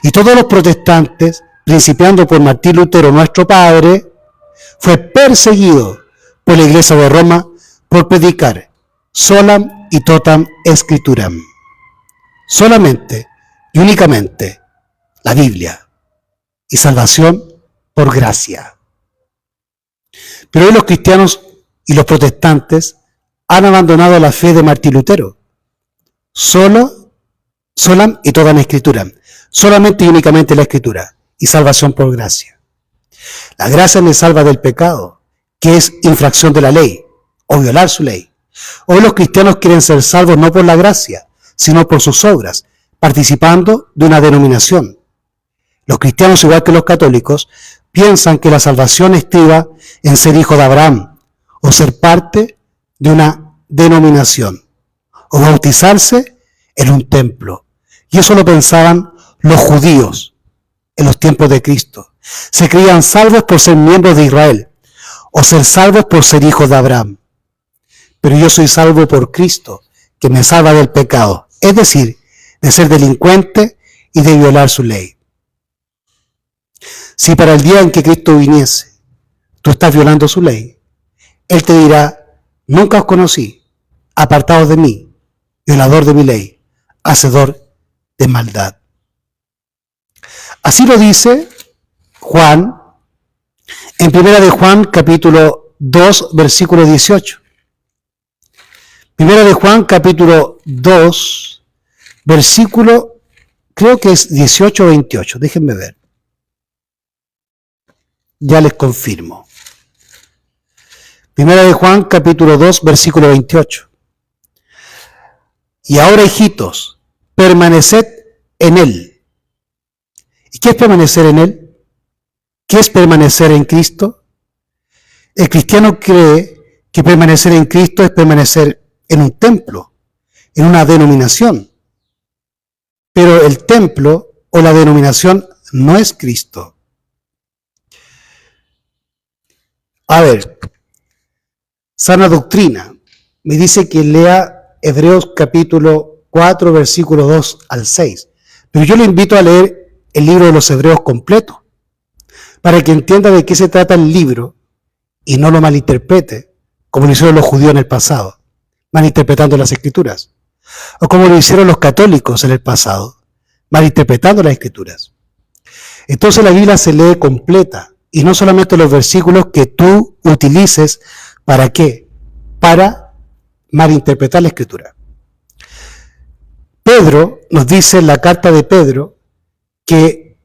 Y todos los protestantes, principiando por Martín Lutero, nuestro padre, fue perseguido por la Iglesia de Roma por predicar solam y totam scripturam. Solamente y únicamente la Biblia y salvación por gracia. Pero hoy los cristianos y los protestantes han abandonado la fe de Martín Lutero. Solam y totam scripturam. Solamente y únicamente la Escritura y salvación por gracia. La gracia me salva del pecado, que es infracción de la ley o violar su ley. Hoy los cristianos quieren ser salvos no por la gracia, sino por sus obras, participando de una denominación. Los cristianos, igual que los católicos, piensan que la salvación estriba en ser hijo de Abraham, o ser parte de una denominación, o bautizarse en un templo. Y eso lo pensaban los judíos en los tiempos de Cristo. Se creían salvos por ser miembros de Israel, o ser salvos por ser hijos de Abraham. Pero yo soy salvo por Cristo, que me salva del pecado, es decir, de ser delincuente y de violar su ley. Si para el día en que Cristo viniese, tú estás violando su ley, Él te dirá: nunca os conocí, apartados de mí, violador de mi ley, hacedor de maldad. Así lo dice Juan, en 1 de Juan, capítulo 2, versículo 18. 1 de Juan, capítulo 2, versículo, creo que es 18 o 28, déjenme ver. Ya les confirmo. 1 de Juan, capítulo 2, versículo 28. Y ahora, hijitos, permaneced en Él. ¿Y qué es permanecer en Él? ¿Qué es permanecer en Cristo? El cristiano cree que permanecer en Cristo es permanecer en un templo, en una denominación. Pero el templo o la denominación no es Cristo. A ver, sana doctrina me dice que lea Hebreos capítulo 4, versículo 2 al 6. Pero yo le invito a leer el libro de los Hebreos completo, para que entienda de qué se trata el libro y no lo malinterprete, como lo hicieron los judíos en el pasado, malinterpretando las Escrituras, o como lo hicieron los católicos en el pasado, malinterpretando las Escrituras. Entonces la Biblia se lee completa, y no solamente los versículos que tú utilices, ¿para qué? Para malinterpretar la Escritura. Pedro nos dice en la carta de Pedro que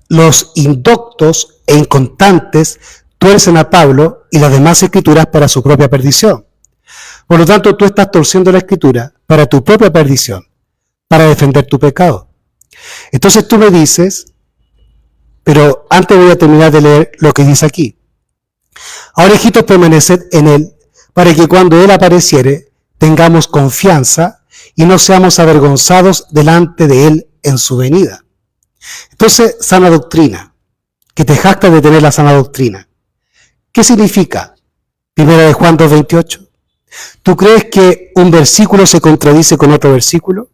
los indoctos e inconstantes tuercen a Pablo y las demás escrituras para su propia perdición. Por lo tanto, tú estás torciendo la Escritura para tu propia perdición, para defender tu pecado. Entonces tú me dices, pero antes voy a terminar de leer lo que dice aquí. Ahora, hijitos, permaneced en él, para que cuando él apareciere, tengamos confianza y no seamos avergonzados delante de él en su venida. Entonces, sana doctrina, que te jactas de tener la sana doctrina. ¿Qué significa? Primera de Juan 2:28. ¿Tú crees que un versículo se contradice con otro versículo?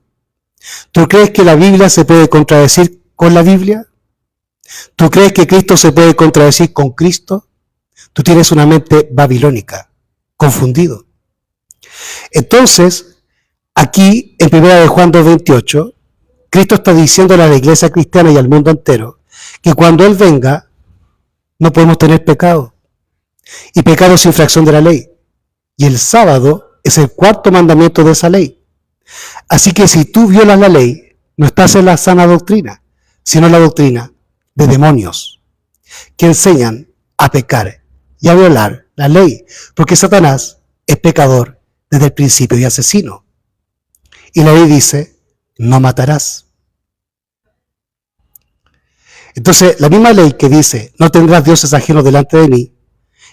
¿Tú crees que la Biblia se puede contradecir con la Biblia? ¿Tú crees que Cristo se puede contradecir con Cristo? Tú tienes una mente babilónica, confundido. Entonces, aquí en 1 de Juan 2:28, Cristo está diciéndole a la iglesia cristiana y al mundo entero que cuando Él venga no podemos tener pecado. Y pecado es infracción de la ley. Y el sábado es el cuarto mandamiento de esa ley. Así que si tú violas la ley, no estás en la sana doctrina, sino en la doctrina de demonios que enseñan a pecar y a violar la ley, porque Satanás es pecador desde el principio y asesino. Y la ley dice, no matarás. Entonces, la misma ley que dice, no tendrás dioses ajenos delante de mí,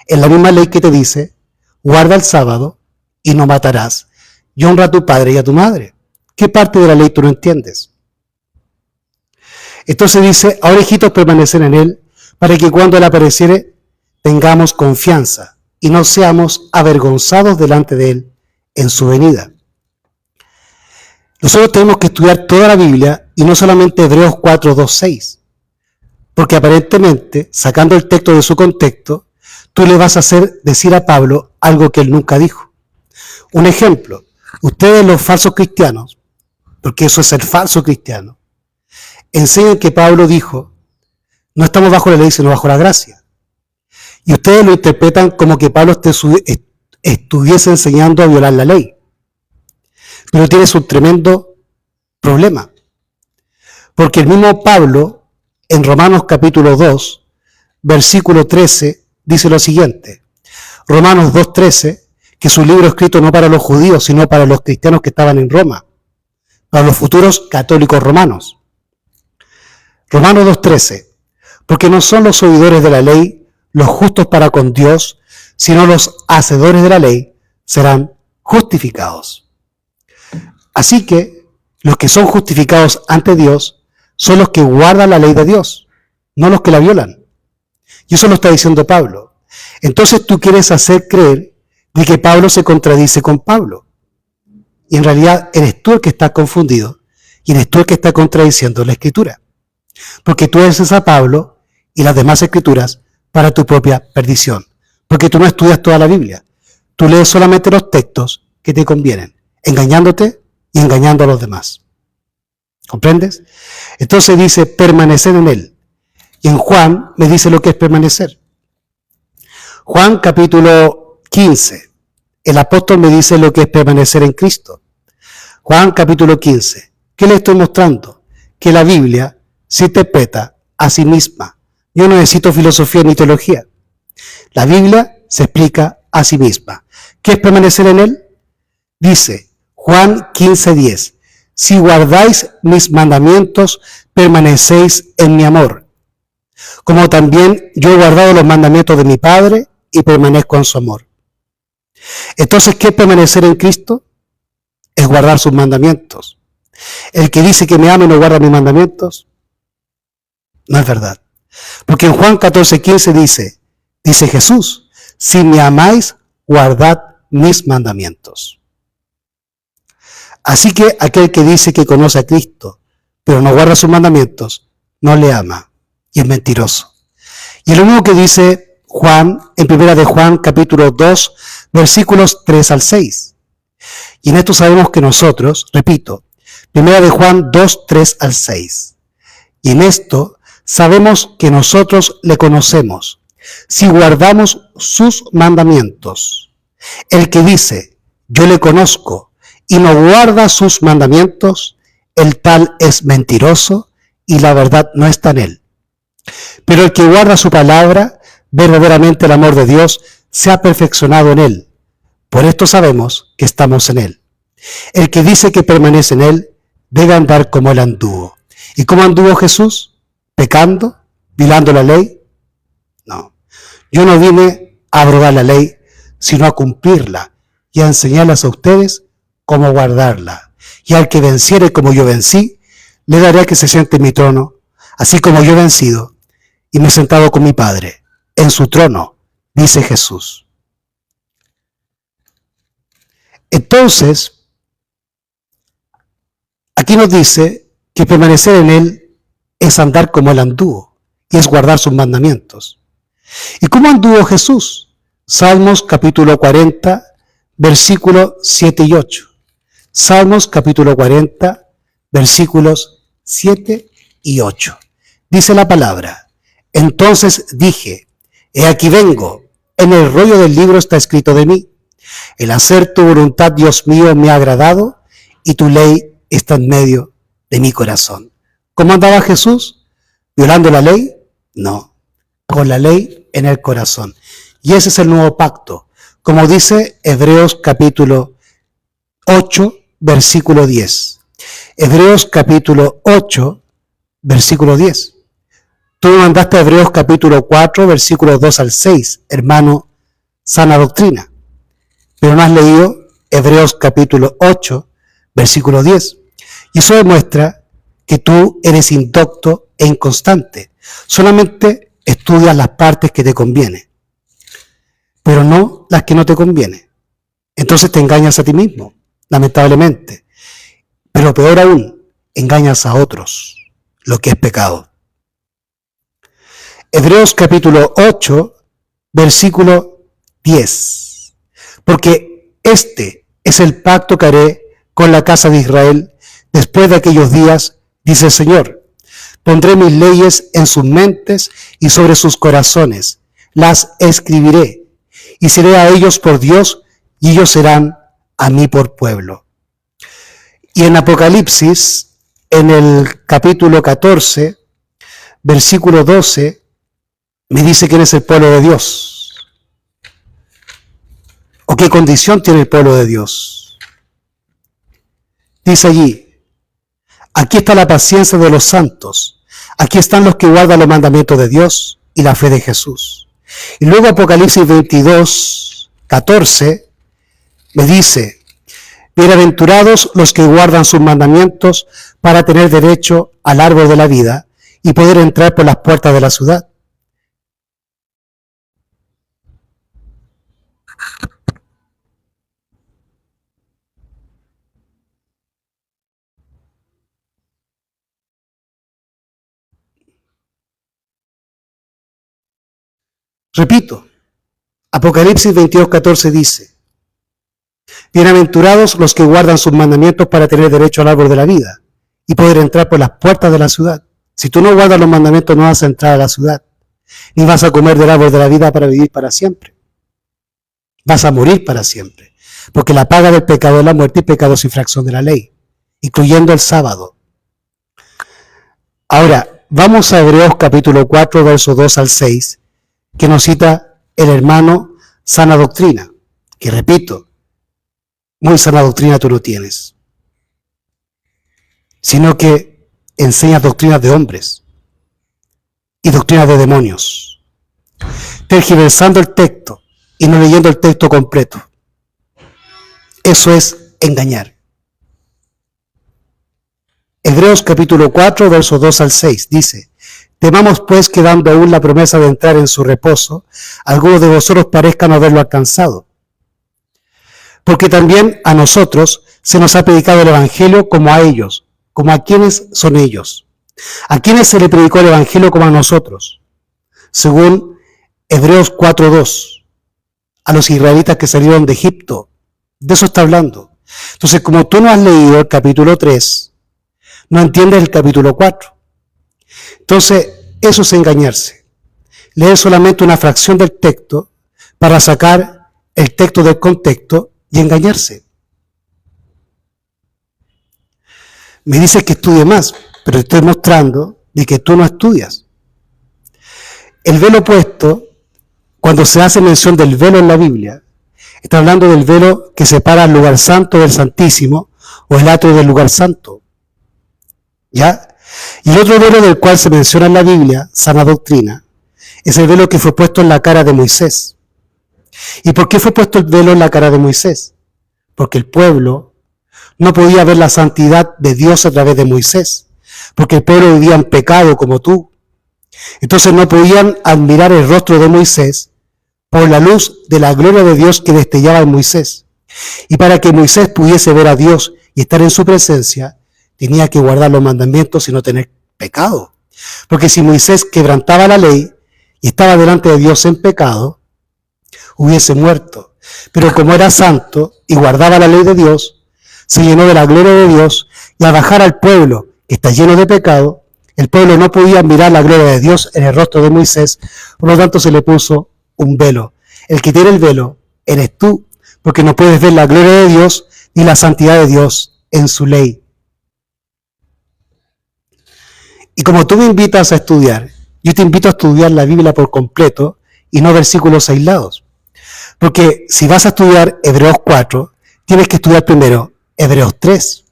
es la misma ley que te dice, guarda el sábado y no matarás, y honra a tu padre y a tu madre. ¿Qué parte de la ley tú no entiendes? Entonces dice, ahora hijitos, permanecen en él, para que cuando él apareciere, tengamos confianza y no seamos avergonzados delante de él en su venida. Nosotros tenemos que estudiar toda la Biblia y no solamente Hebreos 4:2-6, porque aparentemente, sacando el texto de su contexto, tú le vas a hacer decir a Pablo algo que él nunca dijo. Un ejemplo, ustedes los falsos cristianos, porque eso es ser falso cristiano, enseñan que Pablo dijo, no estamos bajo la ley sino bajo la gracia. Y ustedes lo interpretan como que Pablo estuviese enseñando a violar la ley. Pero tienes un tremendo problema. Porque el mismo Pablo, en Romanos capítulo 2, versículo 13, dice lo siguiente. Romanos 2:13, que es un libro escrito no para los judíos, sino para los cristianos que estaban en Roma, para los futuros católicos romanos. Romanos 2:13, porque no son los oidores de la ley los justos para con Dios, sino los hacedores de la ley serán justificados. Así que los que son justificados ante Dios son los que guardan la ley de Dios, no los que la violan. Y eso lo está diciendo Pablo. Entonces tú quieres hacer creer de que Pablo se contradice con Pablo. Y en realidad eres tú el que está confundido y eres tú el que está contradiciendo la Escritura. Porque tú eres a Pablo y las demás Escrituras para tu propia perdición. Porque tú no estudias toda la Biblia. Tú lees solamente los textos que te convienen, engañándote y engañando a los demás. ¿Comprendes? Entonces dice permanecer en él. Y en Juan me dice lo que es permanecer. Juan capítulo 15. El apóstol me dice lo que es permanecer en Cristo. Juan capítulo 15. ¿Qué le estoy mostrando? Que la Biblia se interpreta a sí misma. Yo no necesito filosofía ni teología. La Biblia se explica a sí misma. ¿Qué es permanecer en él? Dice Juan 15:10. Si guardáis mis mandamientos, permanecéis en mi amor. Como también yo he guardado los mandamientos de mi Padre y permanezco en su amor. Entonces, ¿qué es permanecer en Cristo? Es guardar sus mandamientos. El que dice que me ama y no guarda mis mandamientos, no es verdad. Porque en Juan 14:15 dice Jesús, si me amáis, guardad mis mandamientos. Así que aquel que dice que conoce a Cristo, pero no guarda sus mandamientos, no le ama y es mentiroso. Y lo mismo que dice Juan, en 1 de Juan capítulo 2, versículos 3-6. Y en esto sabemos que nosotros, repito, 1 de Juan 2, 3-6. Y en esto sabemos que nosotros le conocemos, si guardamos sus mandamientos. El que dice, yo le conozco, y no guarda sus mandamientos, el tal es mentiroso, y la verdad no está en él. Pero el que guarda su palabra, verdaderamente el amor de Dios se ha perfeccionado en él. Por esto sabemos que estamos en él. El que dice que permanece en él, debe andar como él anduvo. ¿Y cómo anduvo Jesús? ¿Pecando? ¿Violando la ley? No. Yo no vine a abrogar la ley, sino a cumplirla y a enseñarles a ustedes cómo guardarla. Y al que venciere como yo vencí, le daré que se siente en mi trono, así como yo he vencido y me he sentado con mi Padre en su trono, dice Jesús. Entonces, aquí nos dice que permanecer en él es andar como él anduvo y es guardar sus mandamientos. ¿Y cómo anduvo Jesús? Salmos capítulo 40, versículos 7 y 8. Salmos capítulo 40, versículos 7 y 8. Dice la palabra: entonces dije, he aquí vengo, en el rollo del libro está escrito de mí. El hacer tu voluntad, Dios mío, me ha agradado, y tu ley está en medio de mi corazón. ¿Cómo andaba Jesús? ¿Violando la ley? No, con la ley en el corazón. Y ese es el nuevo pacto, como dice Hebreos capítulo 8, versículo 10. Hebreos capítulo 8, versículo 10. Tú me mandaste a Hebreos capítulo 4, versículos 2 al 6, hermano, sana doctrina. Pero no has leído Hebreos capítulo 8, versículo 10. Y eso demuestra que tú eres indocto e inconstante. Solamente estudias las partes que te convienen, pero no las que no te convienen. Entonces te engañas a ti mismo, lamentablemente. Pero peor aún, engañas a otros, lo que es pecado. Hebreos capítulo 8, versículo 10. Porque este es el pacto que haré con la casa de Israel después de aquellos días, dice el Señor. Pondré mis leyes en sus mentes y sobre sus corazones. Las escribiré y seré a ellos por Dios y ellos serán a mí por pueblo. Y en Apocalipsis, en el capítulo 14, versículo 12, me dice quién es el pueblo de Dios. ¿O qué condición tiene el pueblo de Dios? Dice allí: aquí está la paciencia de los santos, aquí están los que guardan los mandamientos de Dios y la fe de Jesús. Y luego Apocalipsis 22, 14, me dice: bienaventurados los que guardan sus mandamientos para tener derecho al árbol de la vida y poder entrar por las puertas de la ciudad. Repito, Apocalipsis 22:14 dice: bienaventurados los que guardan sus mandamientos para tener derecho al árbol de la vida y poder entrar por las puertas de la ciudad. Si tú no guardas los mandamientos, no vas a entrar a la ciudad, ni vas a comer del árbol de la vida para vivir para siempre. Vas a morir para siempre, porque la paga del pecado es la muerte, y pecado es infracción de la ley, incluyendo el sábado. Ahora, vamos a Hebreos capítulo 4, versos 2 al 6, que nos cita el hermano sana doctrina, que repito, muy sana doctrina tú no tienes, sino que enseñas doctrinas de hombres y doctrinas de demonios, tergiversando el texto y no leyendo el texto completo. Eso es engañar. Hebreos capítulo 4, versos 2 al 6, dice: temamos pues que dando aún la promesa de entrar en su reposo, algunos de vosotros parezcan no haberlo alcanzado. Porque también a nosotros se nos ha predicado el Evangelio como a ellos, como a quienes son ellos. ¿A quienes se le predicó el Evangelio como a nosotros? Según Hebreos 4:2, a los israelitas que salieron de Egipto. De eso está hablando. Entonces, como tú no has leído el capítulo 3, no entiendes el capítulo 4. Entonces, eso es engañarse. Leer solamente una fracción del texto para sacar el texto del contexto y engañarse. Me dices que estudie más, pero estoy mostrando de que tú no estudias. El velo puesto, cuando se hace mención del velo en la Biblia, está hablando del velo que separa el lugar santo del santísimo o el atrio del lugar santo. ¿Ya? Y el otro velo del cual se menciona en la Biblia, sana doctrina, es el velo que fue puesto en la cara de Moisés. ¿Y por qué fue puesto el velo en la cara de Moisés? Porque el pueblo no podía ver la santidad de Dios a través de Moisés, porque el pueblo vivía en pecado como tú. Entonces no podían admirar el rostro de Moisés por la luz de la gloria de Dios que destellaba en Moisés. Y para que Moisés pudiese ver a Dios y estar en su presencia, tenía que guardar los mandamientos y no tener pecado. Porque si Moisés quebrantaba la ley y estaba delante de Dios en pecado, hubiese muerto. Pero como era santo y guardaba la ley de Dios, se llenó de la gloria de Dios, y al bajar al pueblo que está lleno de pecado, el pueblo no podía mirar la gloria de Dios en el rostro de Moisés, por lo tanto se le puso un velo. El que tiene el velo eres tú, porque no puedes ver la gloria de Dios ni la santidad de Dios en su ley. Y como tú me invitas a estudiar, yo te invito a estudiar la Biblia por completo y no versículos aislados. Porque si vas a estudiar Hebreos 4, tienes que estudiar primero Hebreos 3.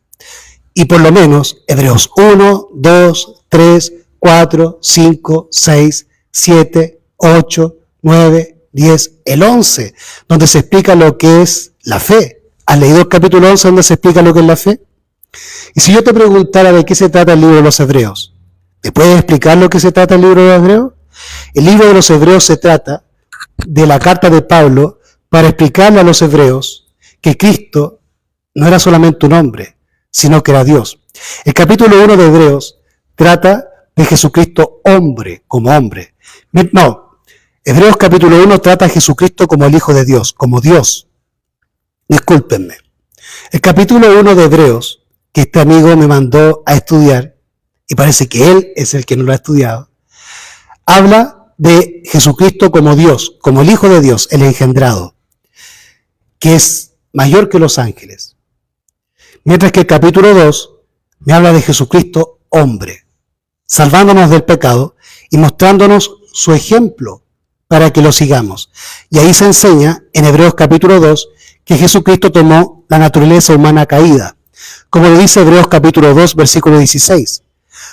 Y por lo menos Hebreos 1, 2, 3, 4, 5, 6, 7, 8, 9, 10, el 11, donde se explica lo que es la fe. ¿Has leído el capítulo 11 donde se explica lo que es la fe? Y si yo te preguntara de qué se trata el libro de los Hebreos, ¿te puedes explicar lo que se trata el libro de los Hebreos? El libro de los Hebreos se trata de la carta de Pablo para explicarle a los hebreos que Cristo no era solamente un hombre, sino que era Dios. El capítulo 1 de Hebreos trata de Jesucristo hombre, como hombre. No, Hebreos capítulo 1 trata a Jesucristo como el Hijo de Dios, como Dios. Discúlpenme. El capítulo 1 de Hebreos, que este amigo me mandó a estudiar, y parece que él es el que no lo ha estudiado, habla de Jesucristo como Dios, como el Hijo de Dios, el engendrado, que es mayor que los ángeles. Mientras que el capítulo 2 me habla de Jesucristo hombre, salvándonos del pecado y mostrándonos su ejemplo para que lo sigamos. Y ahí se enseña en Hebreos capítulo 2 que Jesucristo tomó la naturaleza humana caída, como lo dice Hebreos capítulo 2 versículo 16,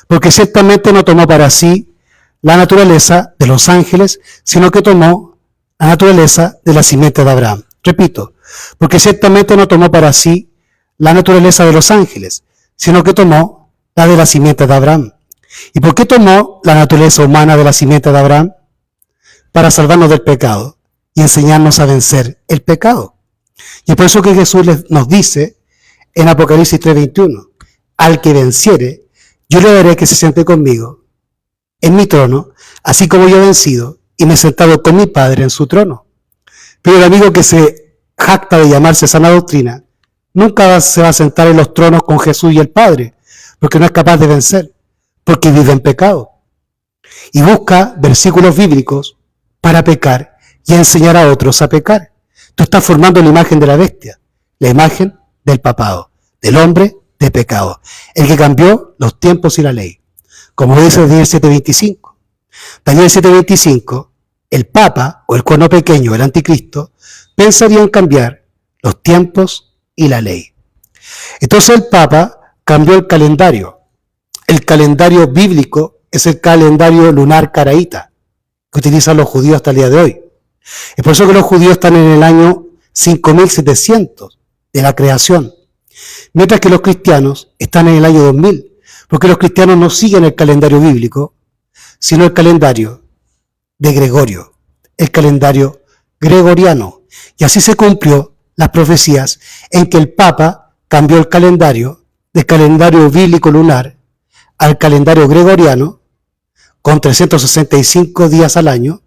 porque ciertamente no tomó para sí la naturaleza de los ángeles, sino que tomó la naturaleza de la simiente de Abraham. Repito, porque ciertamente no tomó para sí la naturaleza de los ángeles, sino que tomó la de la simiente de Abraham. ¿Y por qué tomó la naturaleza humana de la simiente de Abraham? Para salvarnos del pecado y enseñarnos a vencer el pecado. Y es por eso que Jesús nos dice en Apocalipsis 3:21, al que venciere, yo le daré que se siente conmigo en mi trono, así como yo he vencido y me he sentado con mi Padre en su trono. Pero el amigo que se jacta de llamarse sana doctrina, nunca se va a sentar en los tronos con Jesús y el Padre, porque no es capaz de vencer, porque vive en pecado. Y busca versículos bíblicos para pecar y enseñar a otros a pecar. Tú estás formando la imagen de la bestia, la imagen del papado, del hombre de pecado, el que cambió los tiempos y la ley. Como dice Daniel 7:25. Daniel 7:25, el Papa o el cuerno pequeño, el anticristo, pensaría en cambiar los tiempos y la ley. Entonces el Papa cambió el calendario. El calendario bíblico es el calendario lunar caraíta, que utilizan los judíos hasta el día de hoy. Es por eso que los judíos están en el año 5700 de la creación, mientras que los cristianos están en el año 2000, porque los cristianos no siguen el calendario bíblico, sino el calendario de Gregorio, el calendario gregoriano. Y así se cumplió las profecías en que el Papa cambió el calendario del calendario bíblico lunar al calendario gregoriano con 365 días al año,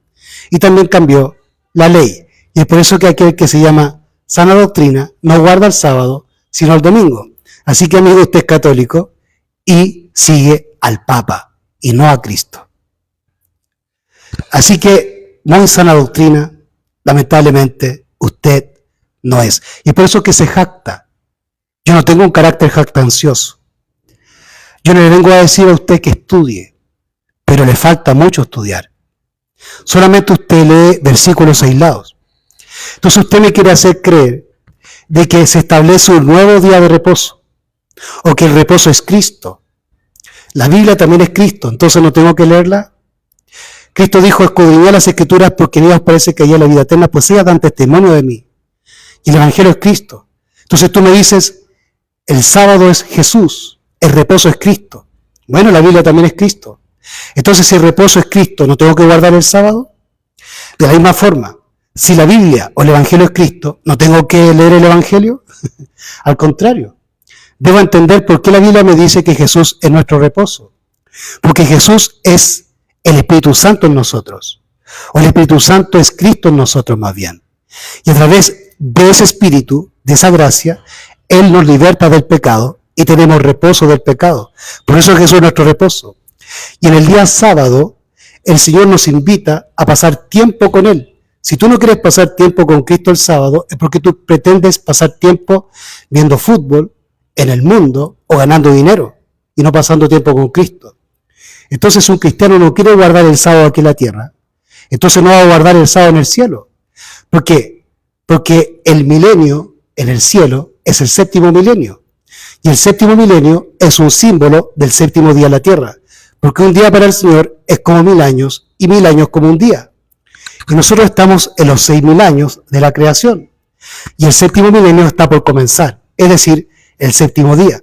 y también cambió la ley. Y es por eso que aquel que se llama sana doctrina no guarda el sábado, sino el domingo. Así que, amigo, usted es católico y sigue al Papa y no a Cristo. Así que, muy sana doctrina, lamentablemente, usted No es. Y por eso que se jacta. Yo no tengo un carácter jactancioso. Yo no le vengo a decir a usted que estudie, pero le falta mucho estudiar. Solamente usted lee versículos aislados. Entonces usted me quiere hacer creer de que se establece un nuevo día de reposo, o que el reposo es Cristo. La Biblia también es Cristo, entonces no tengo que leerla. Cristo dijo, escudriñad las Escrituras porque en ellas parece que hay la vida eterna, pues ellas dan testimonio de mí. Y el Evangelio es Cristo. Entonces tú me dices, el sábado es Jesús, el reposo es Cristo. Bueno, la Biblia también es Cristo. Entonces, si el reposo es Cristo, ¿no tengo que guardar el sábado? De la misma forma, si la Biblia o el Evangelio es Cristo, ¿no tengo que leer el Evangelio? Al contrario, debo entender por qué la Biblia me dice que Jesús es nuestro reposo. Porque Jesús es el Espíritu Santo en nosotros. O el Espíritu Santo es Cristo en nosotros más bien. Y a través de ese Espíritu, de esa gracia, Él nos liberta del pecado y tenemos reposo del pecado. Por eso Jesús es nuestro reposo. Y en el día sábado, el Señor nos invita a pasar tiempo con Él. Si tú no quieres pasar tiempo con Cristo el sábado, es porque tú pretendes pasar tiempo viendo fútbol en el mundo o ganando dinero y no pasando tiempo con Cristo. Entonces un cristiano no quiere guardar el sábado aquí en la tierra. Entonces no va a guardar el sábado en el cielo. ¿Por qué? Porque el milenio en el cielo es el séptimo milenio. Y el séptimo milenio es un símbolo del séptimo día en la tierra. Porque un día para el Señor es como 1000 años y 1000 años como un día. Y nosotros estamos en los 6000 años de la creación. Y el séptimo milenio está por comenzar. Es decir, el séptimo día.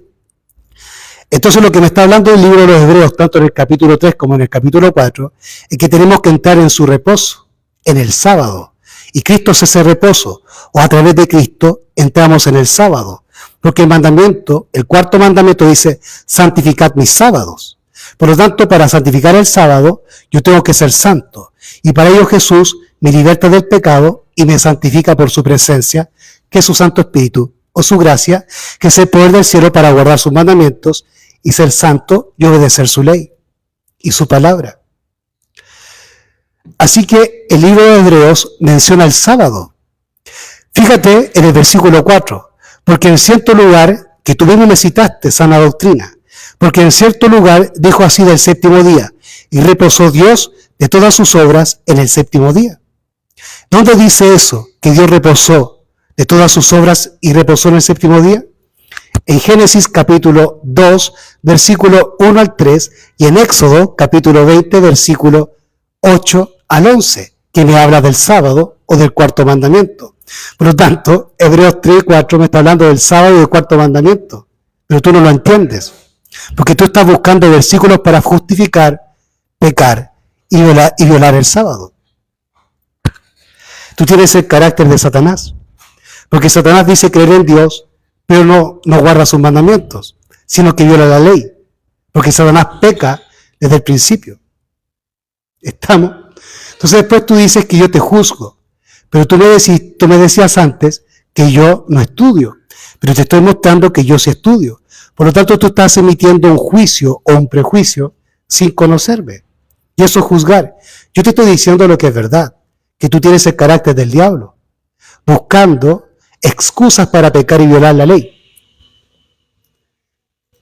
Entonces lo que me está hablando el libro de los Hebreos, tanto en el capítulo 3 como en el capítulo 4, es que tenemos que entrar en su reposo, en el sábado. Y Cristo es ese reposo, o a través de Cristo entramos en el sábado. Porque el mandamiento, el cuarto mandamiento dice, santificad mis sábados. Por lo tanto, para santificar el sábado, yo tengo que ser santo. Y para ello Jesús me liberta del pecado y me santifica por su presencia, que es su Santo Espíritu, o su gracia, que es el poder del cielo para guardar sus mandamientos y ser santo y obedecer su ley y su palabra. Así que el libro de Hebreos menciona el sábado. Fíjate en el versículo 4, porque en cierto lugar, que tú mismo me citaste, sana doctrina, porque en cierto lugar dijo así del séptimo día, y reposó Dios de todas sus obras en el séptimo día. ¿Dónde dice eso, que Dios reposó de todas sus obras y reposó en el séptimo día? En Génesis capítulo 2, versículo 1 al 3, y en Éxodo capítulo 20, versículo 8 al 11, que me habla del sábado o del cuarto mandamiento. Por lo tanto, Hebreos 3 y 4 me está hablando del sábado y del cuarto mandamiento, pero tú no lo entiendes, porque tú estás buscando versículos para justificar, pecar y violar el sábado. Tú tienes el carácter de Satanás, porque Satanás dice creer en Dios, pero no guarda sus mandamientos, sino que viola la ley, porque Satanás peca desde el principio. ¿Estamos? Entonces después tú dices que yo te juzgo, pero tú me decías antes que yo no estudio, pero te estoy mostrando que yo sí estudio. Por lo tanto, tú estás emitiendo un juicio o un prejuicio sin conocerme. Y eso es juzgar. Yo te estoy diciendo lo que es verdad, que tú tienes el carácter del diablo, buscando excusas para pecar y violar la ley.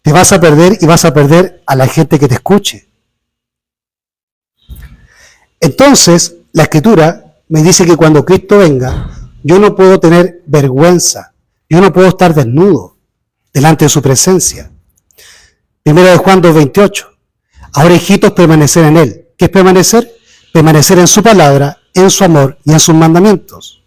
Te vas a perder y vas a perder a la gente que te escuche. Entonces, la Escritura me dice que cuando Cristo venga, yo no puedo tener vergüenza, yo no puedo estar desnudo delante de su presencia. Primera de Juan 2:28. Ahora, hijitos, permanecer en Él. ¿Qué es permanecer? Permanecer en su palabra, en su amor y en sus mandamientos.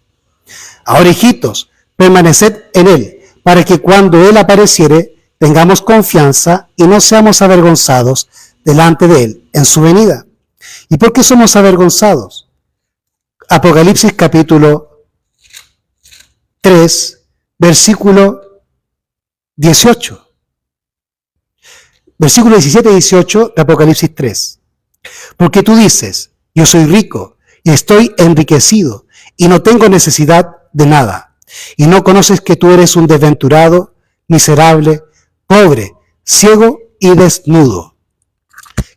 Ahora, hijitos, permaneced en Él, para que cuando Él apareciere, tengamos confianza y no seamos avergonzados delante de Él en su venida. ¿Y por qué somos avergonzados? Apocalipsis capítulo 3, versículo 18. Versículo 17 y 18 de Apocalipsis 3. Porque tú dices, yo soy rico y estoy enriquecido y no tengo necesidad de nada. Y no conoces que tú eres un desventurado, miserable, pobre, ciego y desnudo.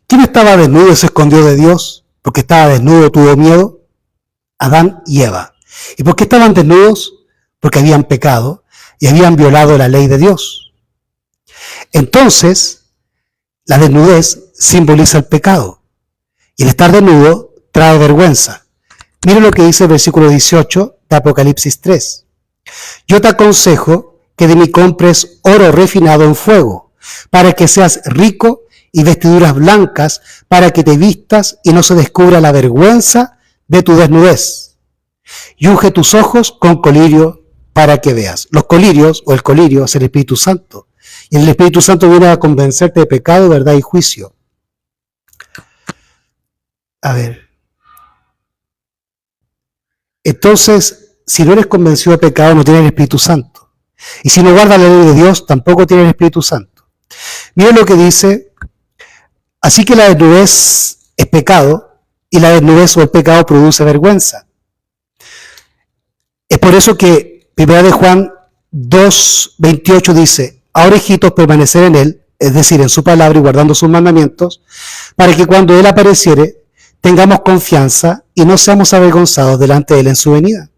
¿Quién estaba desnudo y se escondió de Dios? Porque estaba desnudo, tuvo miedo. Adán y Eva. ¿Y por qué estaban desnudos? porque habían pecado y habían violado la ley de Dios. Entonces, la desnudez simboliza el pecado y el estar desnudo trae vergüenza. Mire lo que dice el versículo 18 de Apocalipsis 3. Yo te aconsejo que de mí compres oro refinado en fuego, para que seas rico, y vestiduras blancas, para que te vistas y no se descubra la vergüenza de tu desnudez. Y unge tus ojos con colirio para que veas. Los colirios, o el colirio, es el Espíritu Santo. Y el Espíritu Santo viene a convencerte de pecado, verdad y juicio. A ver. Entonces, si no eres convencido de pecado, no tienes el Espíritu Santo. Y si no guardas la ley de Dios, tampoco tienes el Espíritu Santo. Miren lo que dice. Así que la desnudez es pecado, y la desnudez o el pecado produce vergüenza. Es por eso que 1 de Juan 2:28 dice: ahora, hijitos, permanecer en él, es decir, en su palabra y guardando sus mandamientos, para que cuando él apareciere, tengamos confianza y no seamos avergonzados delante de él en su venida.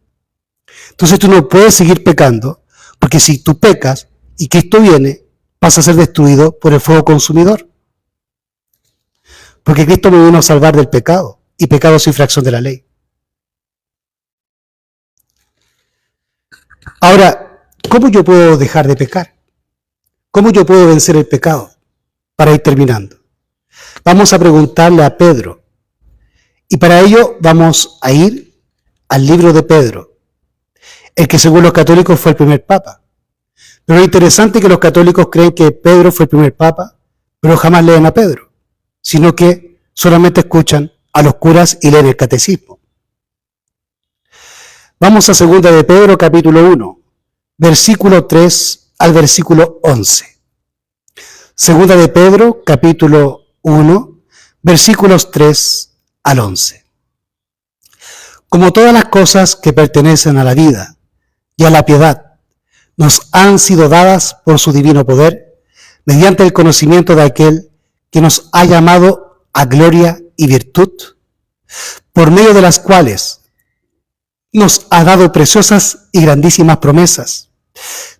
Entonces tú no puedes seguir pecando, porque si tú pecas y Cristo viene, vas a ser destruido por el fuego consumidor. Porque Cristo me vino a salvar del pecado, y pecado es infracción de la ley. Ahora, ¿cómo yo puedo dejar de pecar? ¿Cómo yo puedo vencer el pecado? Para ir terminando, vamos a preguntarle a Pedro. Y para ello vamos a ir al libro de Pedro, el que según los católicos fue el primer papa. Pero lo interesante es que los católicos creen que Pedro fue el primer papa, pero jamás leen a Pedro, sino que solamente escuchan a los curas y leen el catecismo. Vamos a 2 de Pedro, capítulo 1, versículo 3 al versículo 11. 2 de Pedro, capítulo 1, versículos 3 al 11. Como todas las cosas que pertenecen a la vida y a la piedad nos han sido dadas por su divino poder, mediante el conocimiento de aquel que nos ha llamado a gloria y virtud, por medio de las cuales nos ha dado preciosas y grandísimas promesas,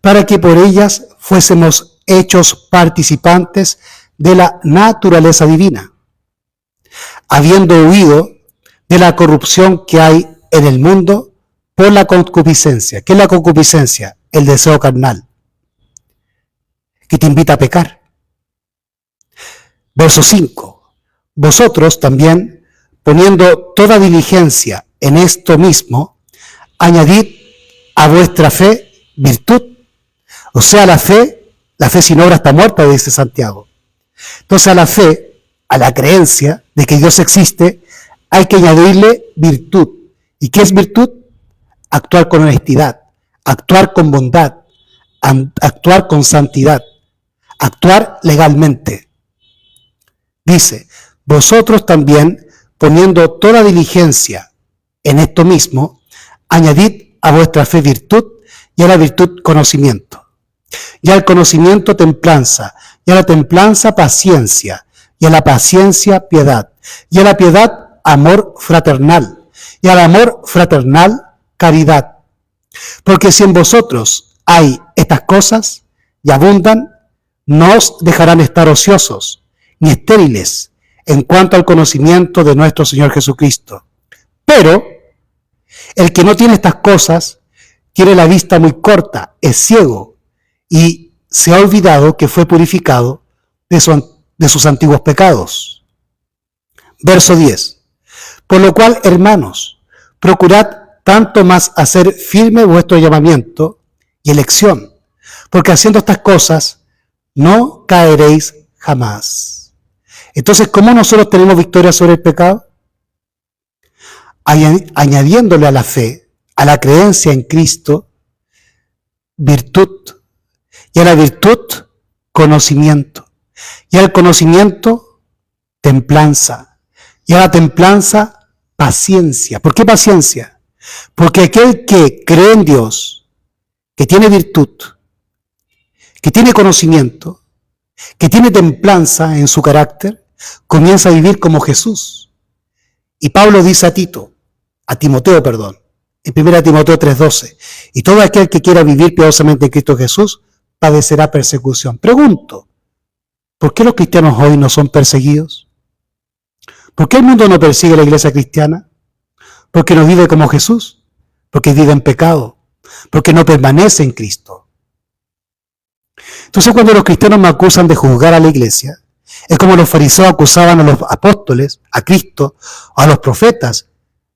para que por ellas fuésemos hechos participantes de la naturaleza divina, habiendo huido de la corrupción que hay en el mundo por la concupiscencia. ¿Qué es la concupiscencia? El deseo carnal, que te invita a pecar. Verso 5. Vosotros también, poniendo toda diligencia en esto mismo, añadid a vuestra fe virtud. O sea, la fe sin obra está muerta, dice Santiago. Entonces a la fe, a la creencia de que Dios existe, hay que añadirle virtud. ¿Y qué es virtud? Actuar con honestidad, actuar con bondad, actuar con santidad, actuar legalmente. Dice, vosotros también, poniendo toda diligencia en esto mismo, añadid a vuestra fe virtud, y a la virtud conocimiento, y al conocimiento templanza, y a la templanza paciencia, y a la paciencia piedad, y a la piedad amor fraternal, y al amor fraternal caridad. Porque si en vosotros hay estas cosas y abundan, no os dejarán estar ociosos ni estériles en cuanto al conocimiento de nuestro Señor Jesucristo. Pero el que no tiene estas cosas tiene la vista muy corta, es ciego, y se ha olvidado que fue purificado de sus antiguos pecados. Verso 10. Por lo cual, hermanos, procurad tanto más hacer firme vuestro llamamiento y elección, porque haciendo estas cosas no caeréis jamás. Entonces, ¿cómo nosotros tenemos victoria sobre el pecado? Añadiéndole a la fe, a la creencia en Cristo, virtud, y a la virtud, conocimiento, y al conocimiento, templanza, y a la templanza, paciencia. ¿Por qué paciencia? Porque aquel que cree en Dios, que tiene virtud, que tiene conocimiento, que tiene templanza en su carácter, comienza a vivir como Jesús. Y Pablo dice a Timoteo, en 1 Timoteo 3:12, y todo aquel que quiera vivir piadosamente en Cristo Jesús padecerá persecución. Pregunto, ¿por qué los cristianos hoy no son perseguidos? ¿Por qué el mundo no persigue a la iglesia cristiana? Porque no vive como Jesús, porque vive en pecado, porque no permanece en Cristo. Entonces, cuando los cristianos me acusan de juzgar a la iglesia, es como los fariseos acusaban a los apóstoles, a Cristo, o a los profetas,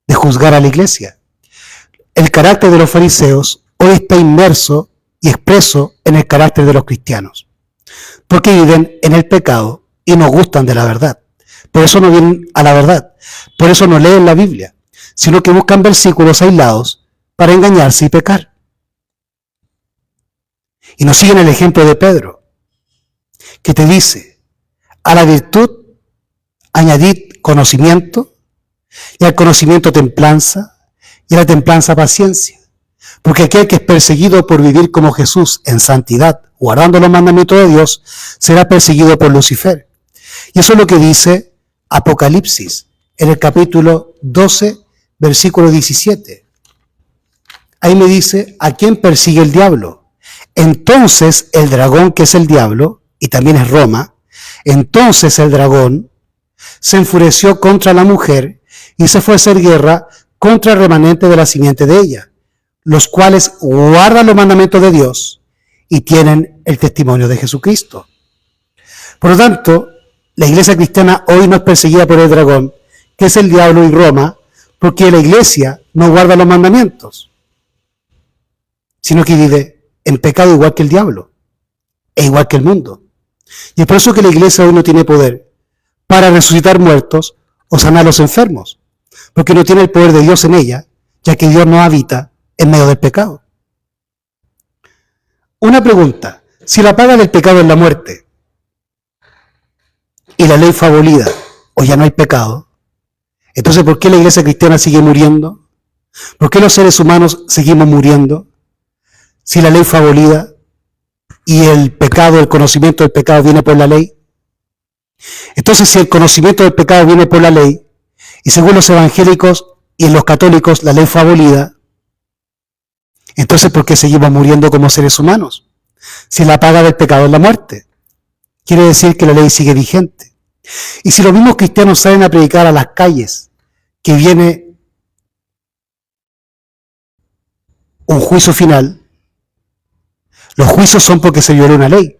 de juzgar a la iglesia. El carácter de los fariseos hoy está inmerso y expreso en el carácter de los cristianos, porque viven en el pecado y no gustan de la verdad. Por eso no vienen a la verdad, por eso no leen la Biblia, sino que buscan versículos aislados para engañarse y pecar. Y nos siguen el ejemplo de Pedro, que te dice, a la virtud añadid conocimiento, y al conocimiento templanza, y a la templanza paciencia. Porque aquel que es perseguido por vivir como Jesús en santidad, guardando los mandamientos de Dios, será perseguido por Lucifer. Y eso es lo que dice Apocalipsis, en el capítulo 12, versículo 17. Ahí me dice, ¿a quién persigue el diablo? Entonces el dragón, que es el diablo, y también es Roma, entonces el dragón se enfureció contra la mujer y se fue a hacer guerra contra el remanente de la simiente de ella, los cuales guardan los mandamientos de Dios y tienen el testimonio de Jesucristo. Por lo tanto, la iglesia cristiana hoy no es perseguida por el dragón, que es el diablo y Roma, porque la iglesia no guarda los mandamientos, sino que vive en pecado igual que el diablo, e igual que el mundo. Y es por eso que la iglesia hoy no tiene poder para resucitar muertos o sanar a los enfermos, porque no tiene el poder de Dios en ella, ya que Dios no habita en medio del pecado. Una pregunta, si la paga del pecado es la muerte, y la ley fue abolida, o ya no hay pecado, entonces ¿por qué la iglesia cristiana sigue muriendo? ¿Por qué los seres humanos seguimos muriendo? Si la ley fue abolida, y el pecado, el conocimiento del pecado viene por la ley. Entonces, si el conocimiento del pecado viene por la ley, y según los evangélicos y los católicos la ley fue abolida, entonces ¿por qué seguimos muriendo como seres humanos? Si la paga del pecado es la muerte, quiere decir que la ley sigue vigente. Y si los mismos cristianos salen a predicar a las calles que viene un juicio final, los juicios son porque se violó una ley.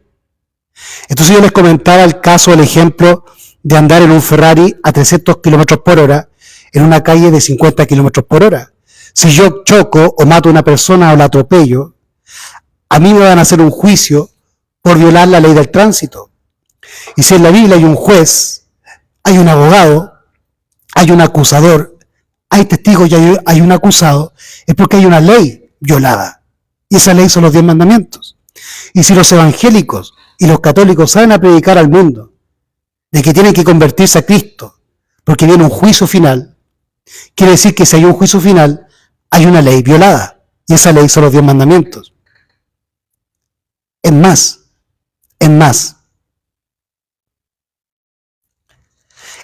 Entonces yo les comentaba el caso, el ejemplo de andar en un Ferrari a 300 kilómetros por hora en una calle de 50 kilómetros por hora. Si yo choco o mato a una persona o la atropello, a mí me van a hacer un juicio por violar la ley del tránsito. Y si en la Biblia hay un juez, hay un abogado, hay un acusador, hay testigos y hay un acusado, es porque hay una ley violada. Y esa ley son los 10 mandamientos. Y si los evangélicos y los católicos salen a predicar al mundo de que tienen que convertirse a Cristo porque viene un juicio final, quiere decir que si hay un juicio final, hay una ley violada. Y esa ley son los 10 mandamientos. Es más,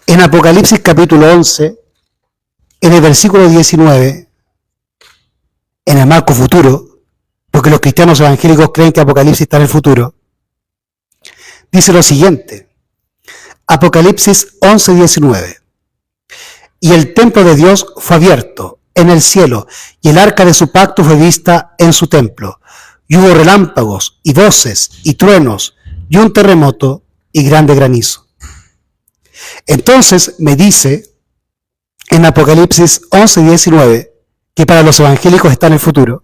en Apocalipsis capítulo 11, en el versículo 19, en el marco futuro, porque los cristianos evangélicos creen que Apocalipsis está en el futuro, dice lo siguiente, Apocalipsis 11, 19, y el templo de Dios fue abierto en el cielo, y el arca de su pacto fue vista en su templo, y hubo relámpagos, y voces, y truenos, y un terremoto, y grande granizo. Entonces me dice en Apocalipsis 11, 19, que para los evangélicos está en el futuro,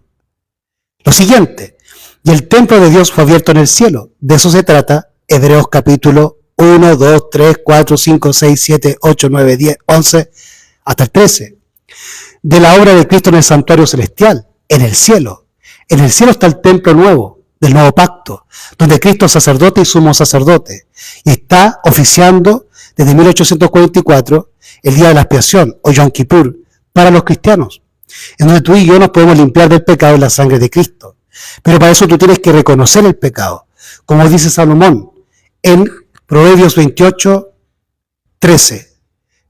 lo siguiente, y el templo de Dios fue abierto en el cielo. De eso se trata Hebreos capítulo 1, 2, 3, 4, 5, 6, 7, 8, 9, 10, 11, hasta el 13. De la obra de Cristo en el santuario celestial, en el cielo. En el cielo está el templo nuevo, del nuevo pacto, donde Cristo es sacerdote y sumo sacerdote. Y está oficiando desde 1844 el día de la expiación, o Yom Kippur, para los cristianos, en donde tú y yo nos podemos limpiar del pecado en la sangre de Cristo. Pero para eso tú tienes que reconocer el pecado, como dice Salomón en Proverbios 28, 13.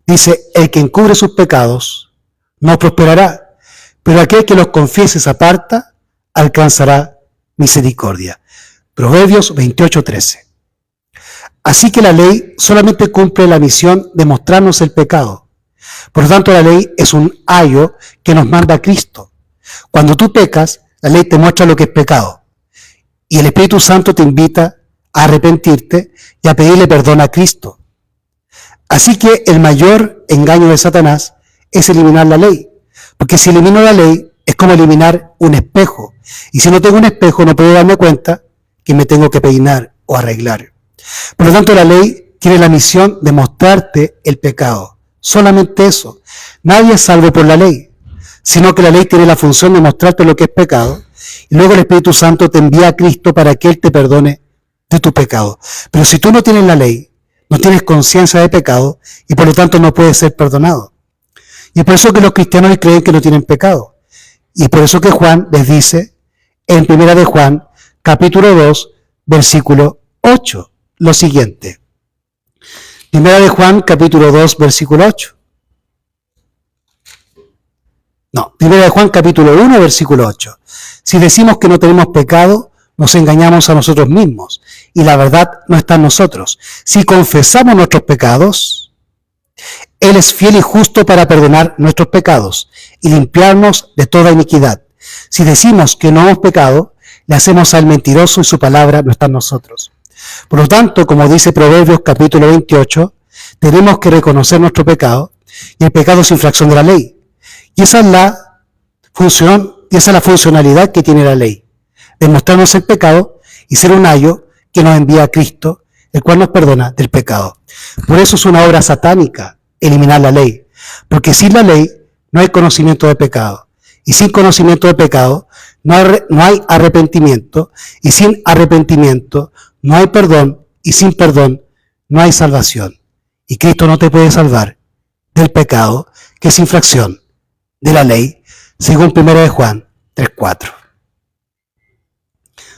Dice, el que encubre sus pecados no prosperará, pero aquel que los confiese se aparta, alcanzará misericordia. Proverbios 28:13. Así que la ley solamente cumple la misión de mostrarnos el pecado. Por lo tanto, la ley es un ayo que nos manda a Cristo. Cuando tú pecas, la ley te muestra lo que es pecado. Y el Espíritu Santo te invita a arrepentirte y a pedirle perdón a Cristo. Así que el mayor engaño de Satanás es eliminar la ley. Porque si elimino la ley, es como eliminar un espejo. Y si no tengo un espejo, no puedo darme cuenta que me tengo que peinar o arreglar. Por lo tanto, la ley tiene la misión de mostrarte el pecado. Solamente eso. Nadie es salvo por la ley, sino que la ley tiene la función de mostrarte lo que es pecado. Y luego el Espíritu Santo te envía a Cristo para que Él te perdone de tu pecado. Pero si tú no tienes la ley, no tienes conciencia de pecado y por lo tanto no puedes ser perdonado. Y es por eso que los cristianos creen que no tienen pecado. Y es por eso que Juan les dice en 1 de Juan, capítulo 2, versículo 8, lo siguiente. 1 de Juan, capítulo 2, versículo 8. No, 1 de Juan, capítulo 1, versículo 8. Si decimos que no tenemos pecado, nos engañamos a nosotros mismos y la verdad no está en nosotros. Si confesamos nuestros pecados, Él es fiel y justo para perdonar nuestros pecados y limpiarnos de toda iniquidad. Si decimos que no hemos pecado, le hacemos al mentiroso y su palabra no está en nosotros. Por lo tanto, como dice Proverbios capítulo 28, tenemos que reconocer nuestro pecado y el pecado es infracción de la ley. Y esa es la función, y esa es la funcionalidad que tiene la ley, demostrarnos el pecado y ser un ayo que nos envía a Cristo, el cual nos perdona del pecado. Por eso es una obra satánica eliminar la ley, porque sin la ley no hay conocimiento de pecado, y sin conocimiento de pecado no hay arrepentimiento, y sin arrepentimiento no hay perdón, y sin perdón no hay salvación. Y Cristo no te puede salvar del pecado, que es infracción de la ley, según 1 de Juan 3:4.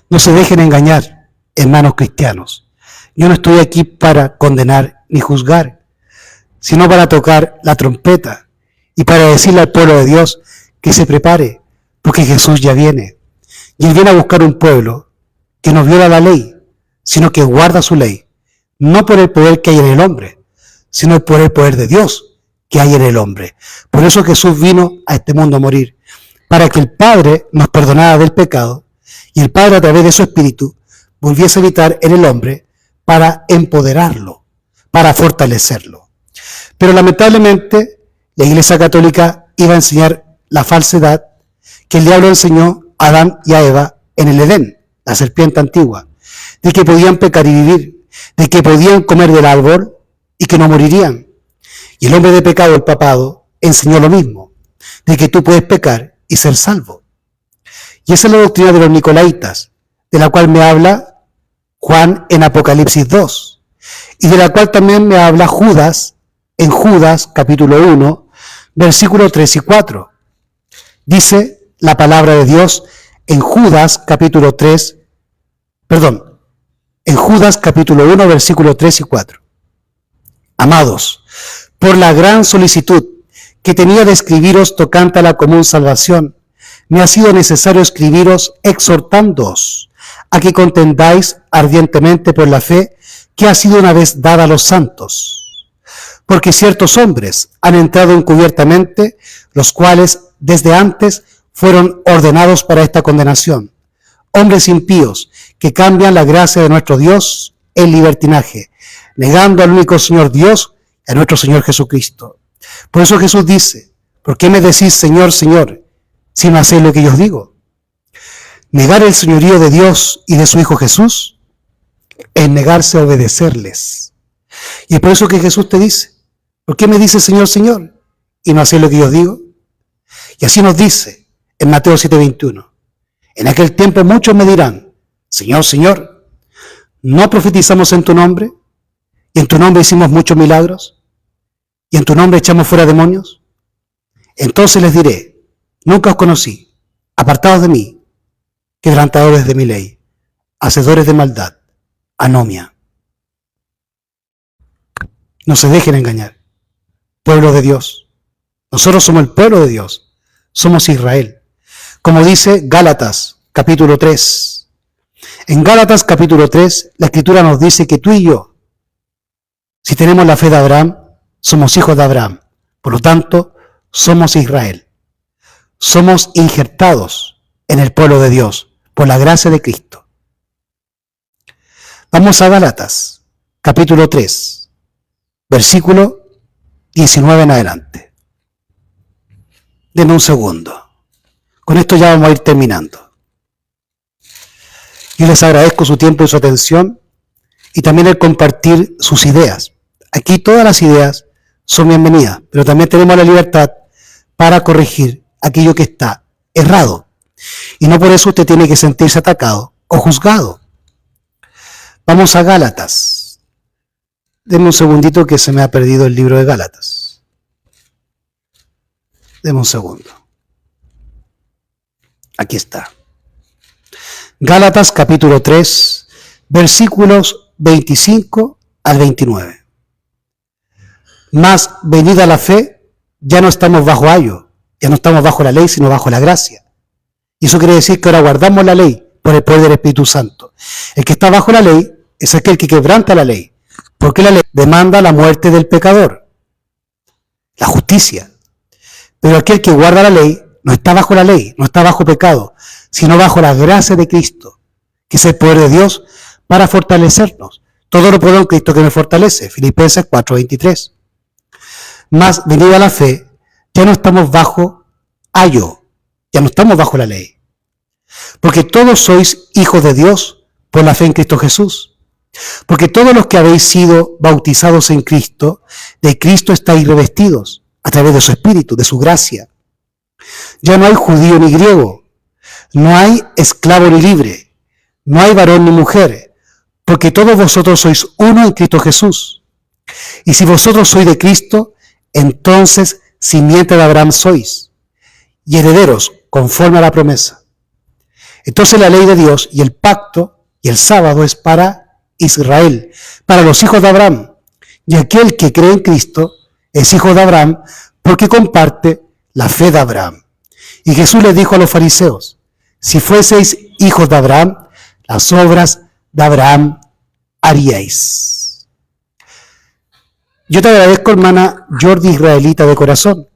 No se dejen engañar, hermanos cristianos. Yo no estoy aquí para condenar ni juzgar, sino para tocar la trompeta y para decirle al pueblo de Dios que se prepare, porque Jesús ya viene. Y Él viene a buscar un pueblo que no viola la ley, sino que guarda su ley, no por el poder que hay en el hombre, sino por el poder de Dios que hay en el hombre. Por eso Jesús vino a este mundo a morir, para que el Padre nos perdonara del pecado y el Padre a través de su Espíritu volviese a habitar en el hombre para empoderarlo, para fortalecerlo. Pero lamentablemente la Iglesia Católica iba a enseñar la falsedad que el diablo enseñó a Adán y a Eva en el Edén, la serpiente antigua, de que podían pecar y vivir, de que podían comer del árbol y que no morirían. Y el hombre de pecado, el papado, enseñó lo mismo, de que tú puedes pecar y ser salvo. Y esa es la doctrina de los nicolaitas, de la cual me habla Juan en Apocalipsis 2, y de la cual también me habla Judas en Judas capítulo 1, versículos 3 y 4. Dice la palabra de Dios en Judas capítulo 1, versículos 3 y 4. Amados, por la gran solicitud que tenía de escribiros tocante a la común salvación, me ha sido necesario escribiros exhortándoos a que contendáis ardientemente por la fe que ha sido una vez dada a los santos. Porque ciertos hombres han entrado encubiertamente, los cuales desde antes fueron ordenados para esta condenación. Hombres impíos que cambian la gracia de nuestro Dios en libertinaje, negando al único Señor Dios y a nuestro Señor Jesucristo. Por eso Jesús dice, ¿por qué me decís Señor, Señor, si no hacéis lo que yo os digo? Negar el señorío de Dios y de su Hijo Jesús es negarse a obedecerles. Y es por eso que Jesús te dice, ¿por qué me dices Señor, Señor, y no hacéis lo que yo os digo? Y así nos dice en Mateo 7:21, en aquel tiempo muchos me dirán, Señor, Señor, ¿no profetizamos en tu nombre? ¿Y en tu nombre hicimos muchos milagros? ¿Y en tu nombre echamos fuera demonios? Entonces les diré, nunca os conocí, apartados de mí, quebrantadores de mi ley, hacedores de maldad, anomia. No se dejen engañar, pueblo de Dios. Nosotros somos el pueblo de Dios, somos Israel. Como dice Gálatas capítulo 3. En Gálatas capítulo 3, la Escritura nos dice que tú y yo, si tenemos la fe de Abraham, somos hijos de Abraham. Por lo tanto, somos Israel. Somos injertados en el pueblo de Dios por la gracia de Cristo. Vamos a Gálatas capítulo 3, versículo 19 en adelante. Denme un segundo. Con esto ya vamos a ir terminando. Y les agradezco su tiempo y su atención y también el compartir sus ideas. Aquí todas las ideas son bienvenidas, pero también tenemos la libertad para corregir aquello que está errado. Y no por eso usted tiene que sentirse atacado o juzgado. Vamos a Gálatas. Denme un segundito que se me ha perdido el libro de Gálatas. Denme un segundo. Aquí está. Gálatas capítulo 3, versículos 25 al 29. Mas venida la fe, ya no estamos bajo ayo, ya no estamos bajo la ley, sino bajo la gracia. Y eso quiere decir que ahora guardamos la ley por el poder del Espíritu Santo. El que está bajo la ley es aquel que quebranta la ley, porque la ley demanda la muerte del pecador, la justicia. Pero aquel que guarda la ley no está bajo la ley, no está bajo pecado, sino bajo la gracia de Cristo, que es el poder de Dios para fortalecernos. Todo lo puedo en Cristo que me fortalece. Filipenses 4:23. Mas venida la fe, ya no estamos bajo ayo, ya no estamos bajo la ley. Porque todos sois hijos de Dios por la fe en Cristo Jesús. Porque todos los que habéis sido bautizados en Cristo, de Cristo estáis revestidos a través de su Espíritu, de su gracia. Ya no hay judío ni griego, no hay esclavo ni libre, no hay varón ni mujer, porque todos vosotros sois uno en Cristo Jesús. Y si vosotros sois de Cristo, entonces simiente de Abraham sois, y herederos conforme a la promesa. Entonces la ley de Dios y el pacto y el sábado es para Israel, para los hijos de Abraham, y aquel que cree en Cristo es hijo de Abraham porque comparte la fe de Abraham. Y Jesús les dijo a los fariseos, si fueseis hijos de Abraham, las obras de Abraham haríais. Yo te agradezco, hermana Jordi, israelita de corazón,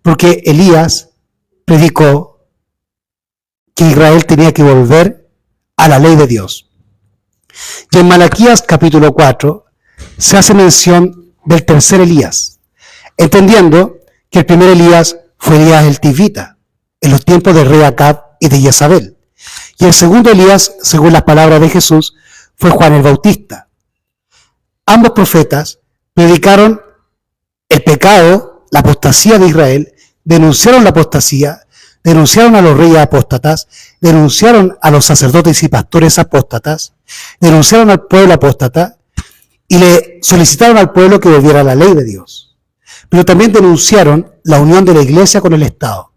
porque Elías predicó que Israel tenía que volver a la ley de Dios. Y en Malaquías capítulo 4 se hace mención del tercer Elías, entendiendo que el primer Elías fue Elías el Tibita, en los tiempos del rey Acab y de Jezabel. Y el segundo Elías, según las palabras de Jesús, fue Juan el Bautista. Ambos profetas predicaron el pecado, la apostasía de Israel, denunciaron la apostasía, denunciaron a los reyes apóstatas, denunciaron a los sacerdotes y pastores apóstatas, denunciaron al pueblo apóstata y le solicitaron al pueblo que volviera a la ley de Dios. Pero también denunciaron la unión de la iglesia con el Estado.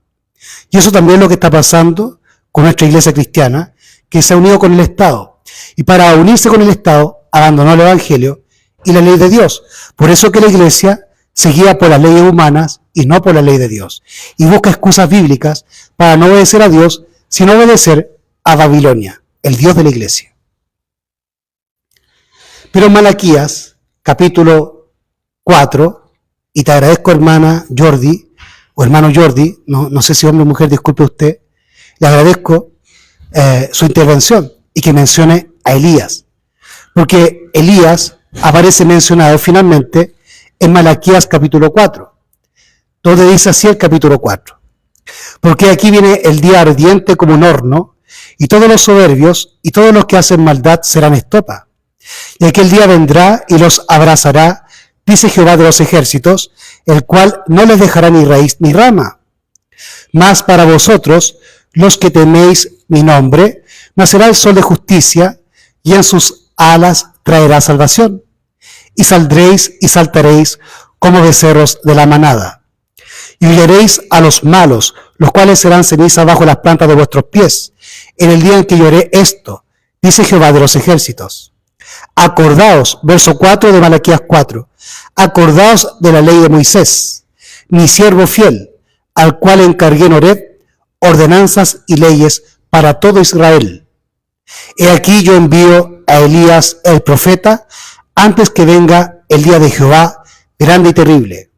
Y eso también es lo que está pasando con nuestra iglesia cristiana, que se ha unido con el Estado. Y para unirse con el Estado, abandonó el Evangelio y la ley de Dios. Por eso que la iglesia se guía por las leyes humanas y no por la ley de Dios. Y busca excusas bíblicas para no obedecer a Dios, sino obedecer a Babilonia, el Dios de la iglesia. Pero en Malaquías, capítulo 4, y te agradezco, hermana Jordi, o hermano Jordi, no sé si hombre o mujer, disculpe usted, le agradezco su intervención y que mencione a Elías, porque Elías aparece mencionado finalmente en Malaquías capítulo 4, donde dice así el capítulo 4, porque aquí viene el día ardiente como un horno, y todos los soberbios y todos los que hacen maldad serán estopa, y aquel día vendrá y los abrazará, dice Jehová de los ejércitos, el cual no les dejará ni raíz ni rama. Mas para vosotros, los que teméis mi nombre, nacerá el sol de justicia, y en sus alas traerá salvación. Y saldréis y saltaréis como becerros de la manada. Y huiréis a los malos, los cuales serán ceniza bajo las plantas de vuestros pies, en el día en que yo haré esto, dice Jehová de los ejércitos. Acordaos, verso 4 de Malaquías 4, acordaos de la ley de Moisés, mi siervo fiel, al cual encargué en Horeb ordenanzas y leyes para todo Israel. He aquí yo envío a Elías el profeta antes que venga el día de Jehová grande y terrible.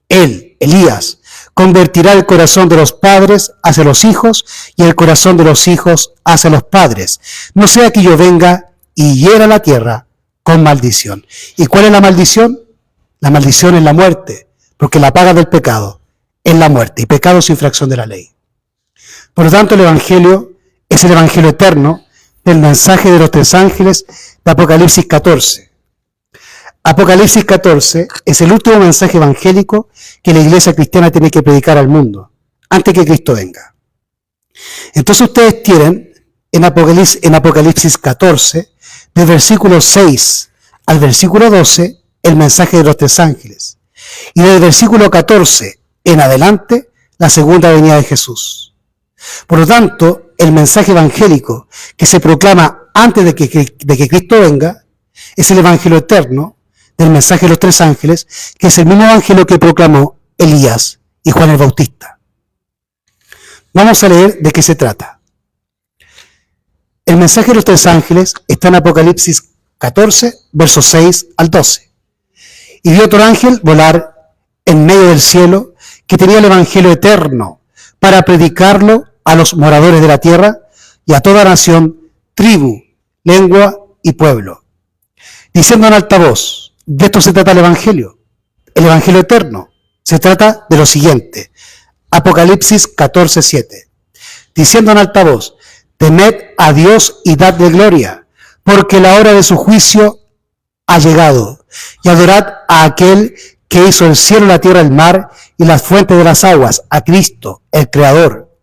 Él, Elías, convertirá el corazón de los padres hacia los hijos y el corazón de los hijos hacia los padres. No sea que yo venga y hiera la tierra con maldición. ¿Y cuál es la maldición? La maldición es la muerte, porque la paga del pecado es la muerte, y pecado es infracción de la ley. Por lo tanto, el Evangelio es el Evangelio eterno del mensaje de los tres ángeles de Apocalipsis 14. Apocalipsis 14 es el último mensaje evangélico que la iglesia cristiana tiene que predicar al mundo antes que Cristo venga. Entonces ustedes tienen en Apocalipsis 14, del versículo 6 al versículo 12, el mensaje de los tres ángeles. Y del versículo 14 en adelante, la segunda venida de Jesús. Por lo tanto, el mensaje evangélico que se proclama antes de que Cristo venga es el evangelio eterno del mensaje de los tres ángeles, que es el mismo evangelio que proclamó Elías y Juan el Bautista. Vamos a leer de qué se trata. El mensaje de los tres ángeles está en Apocalipsis 14, versos 6 al 12. Y vio otro ángel volar en medio del cielo, que tenía el evangelio eterno para predicarlo a los moradores de la tierra y a toda nación, tribu, lengua y pueblo, diciendo en alta voz: de esto se trata el evangelio eterno. Se trata de lo siguiente. Apocalipsis 14, 7. Diciendo en alta voz: temed a Dios y dadle gloria, porque la hora de su juicio ha llegado, y adorad a aquel que hizo el cielo, la tierra, el mar y las fuentes de las aguas, a Cristo, el Creador.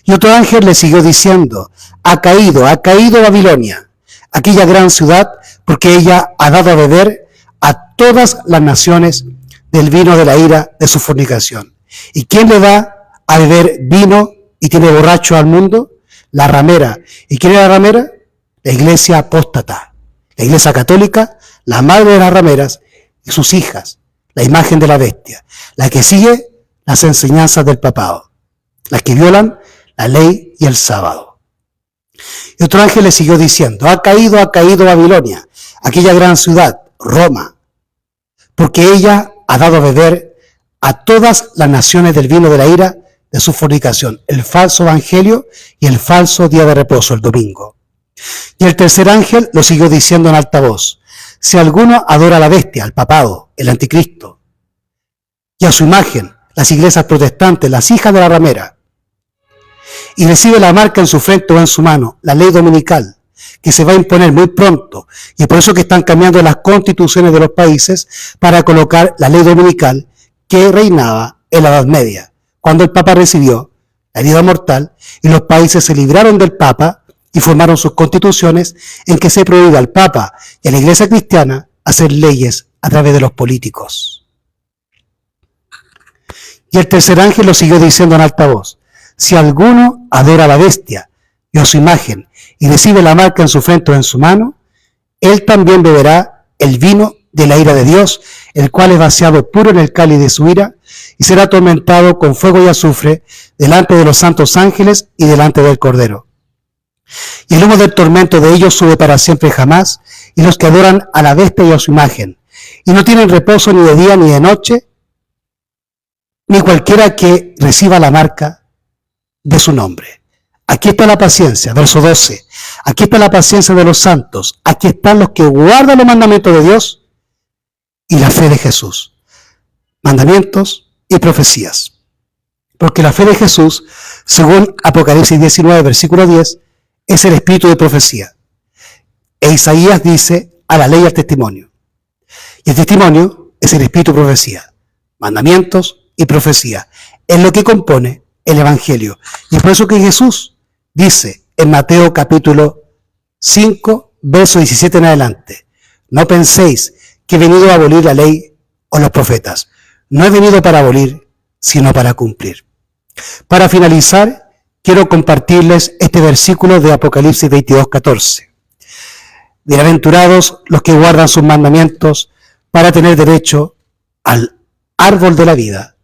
Y otro ángel le siguió diciendo: ha caído Babilonia, aquella gran ciudad, porque ella ha dado a beber a todas las naciones del vino de la ira de su fornicación. ¿Y quién le da a beber vino y tiene borracho al mundo? La ramera. ¿Y quién es la ramera? La iglesia apóstata, la iglesia católica, la madre de las rameras y sus hijas, la imagen de la bestia, la que sigue las enseñanzas del papado, las que violan la ley y el sábado. Y otro ángel le siguió diciendo: ha caído Babilonia, aquella gran ciudad, Roma, porque ella ha dado a beber a todas las naciones del vino de la ira de su fornicación, el falso evangelio y el falso día de reposo, el domingo. Y el tercer ángel lo siguió diciendo en alta voz: si alguno adora a la bestia, al papado, el anticristo, y a su imagen, las iglesias protestantes, las hijas de la ramera, y recibe la marca en su frente o en su mano, la ley dominical, que se va a imponer muy pronto, y por eso que están cambiando las constituciones de los países para colocar la ley dominical que reinaba en la Edad Media, cuando el Papa recibió la herida mortal y los países se libraron del Papa y formaron sus constituciones en que se prohíbe al Papa y a la Iglesia cristiana hacer leyes a través de los políticos. Y el tercer ángel lo siguió diciendo en alta voz: si alguno adora a la bestia y a su imagen y recibe la marca en su frente o en su mano, él también beberá el vino de la ira de Dios, el cual es vaciado puro en el cáliz de su ira, y será atormentado con fuego y azufre delante de los santos ángeles y delante del Cordero. Y el humo del tormento de ellos sube para siempre jamás, y los que adoran a la bestia y a su imagen, y no tienen reposo ni de día ni de noche, ni cualquiera que reciba la marca de su nombre. Aquí está la paciencia, verso 12. Aquí está la paciencia de los santos. Aquí están los que guardan los mandamientos de Dios y la fe de Jesús. Mandamientos y profecías. Porque la fe de Jesús, según Apocalipsis 19, versículo 10, es el espíritu de profecía. E Isaías dice: a la ley y al testimonio. Y el testimonio es el espíritu de profecía. Mandamientos y profecía. Es lo que compone el Evangelio. Y es por eso que Jesús dice en Mateo capítulo 5, verso 17 en adelante: no penséis que he venido a abolir la ley o los profetas. No he venido para abolir, sino para cumplir. Para finalizar, quiero compartirles este versículo de Apocalipsis 22, 14. Bienaventurados los que guardan sus mandamientos para tener derecho al árbol de la vida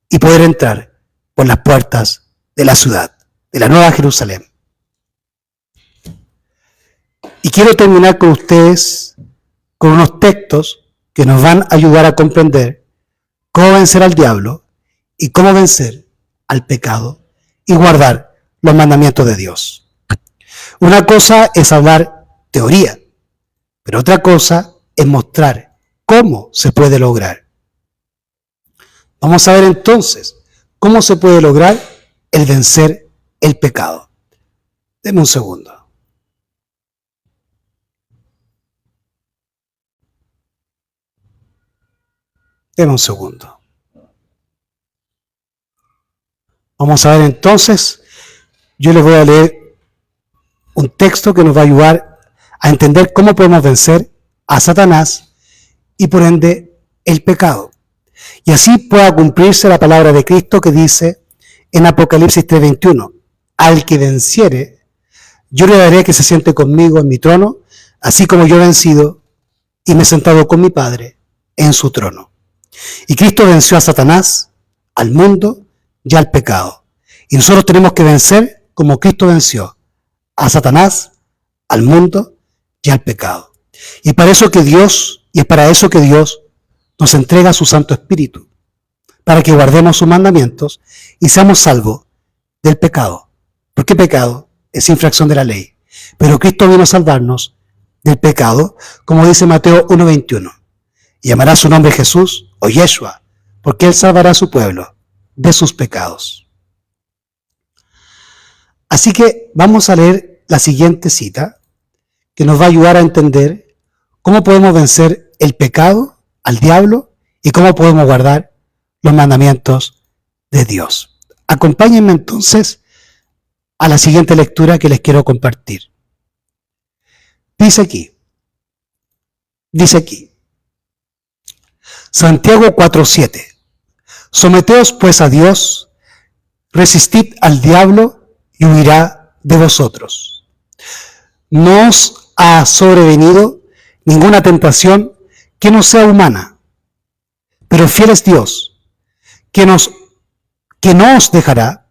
y poder entrar por las puertas de la ciudad, de la Nueva Jerusalén. Y quiero terminar con ustedes con unos textos que nos van a ayudar a comprender cómo vencer al diablo y cómo vencer al pecado y guardar los mandamientos de Dios. Una cosa es hablar teoría, pero otra cosa es mostrar cómo se puede lograr. Vamos a ver entonces cómo se puede lograr el vencer el pecado. Denme un segundo. Denme un segundo. Vamos a ver entonces, yo les voy a leer un texto que nos va a ayudar a entender cómo podemos vencer a Satanás y por ende el pecado. Y así pueda cumplirse la palabra de Cristo que dice en Apocalipsis 3:21, al que venciere, yo le daré que se siente conmigo en mi trono, así como yo he vencido y me he sentado con mi Padre en su trono. Y Cristo venció a Satanás, al mundo y al pecado. Y nosotros tenemos que vencer como Cristo venció a Satanás, al mundo y al pecado. Y es para eso que Dios nos entrega su Santo Espíritu, para que guardemos sus mandamientos y seamos salvos del pecado. Porque pecado es infracción de la ley. Pero Cristo vino a salvarnos del pecado, como dice Mateo 1:21. Y llamará su nombre Jesús o Yeshua, porque Él salvará a su pueblo de sus pecados. Así que vamos a leer la siguiente cita, que nos va a ayudar a entender cómo podemos vencer el pecado, al diablo, y cómo podemos guardar los mandamientos de Dios. Acompáñenme entonces a la siguiente lectura que les quiero compartir. Dice aquí, Santiago 4:7, someteos pues a Dios, resistid al diablo y huirá de vosotros. No os ha sobrevenido ninguna tentación que no sea humana, pero fiel es Dios, que no os dejará.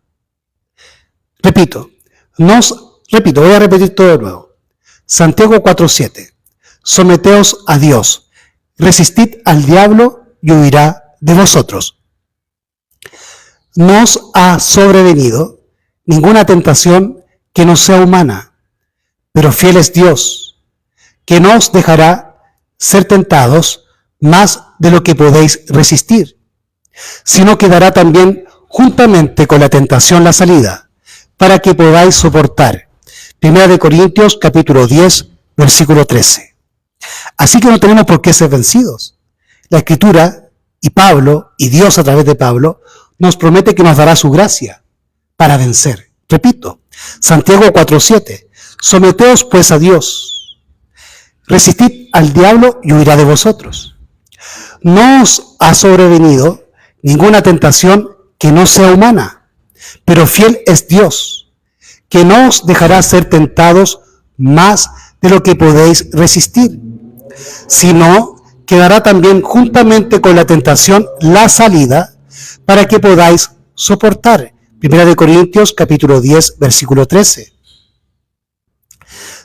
Voy a repetir todo de nuevo. Santiago 4:7, someteos a Dios, resistid al diablo y huirá de vosotros. No os ha sobrevenido ninguna tentación que no sea humana, pero fiel es Dios, que no os dejará ser tentados más de lo que podéis resistir, sino que dará también juntamente con la tentación la salida, para que podáis soportar. 1 Corintios capítulo 10, versículo 13. Así que no tenemos por qué ser vencidos. La Escritura y Pablo, y Dios a través de Pablo, nos promete que nos dará su gracia para vencer. Repito, Santiago 4:7, someteos pues a Dios, resistid al diablo y huirá de vosotros. No os ha sobrevenido ninguna tentación que no sea humana, pero fiel es Dios, que no os dejará ser tentados más de lo que podéis resistir, sino que dará también juntamente con la tentación la salida para que podáis soportar. 1 Corintios capítulo 10, versículo 13.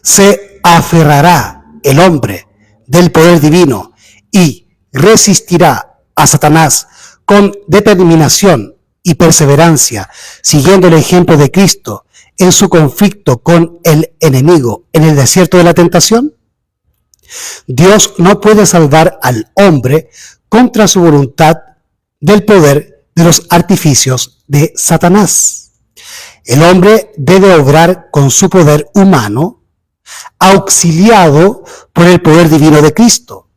Se aferrará el hombre del poder divino y resistirá a Satanás con determinación y perseverancia, siguiendo el ejemplo de Cristo en su conflicto con el enemigo en el desierto de la tentación. Dios no puede salvar al hombre contra su voluntad del poder de los artificios de Satanás. El hombre debe obrar con su poder humano, auxiliado por el poder divino de Cristo.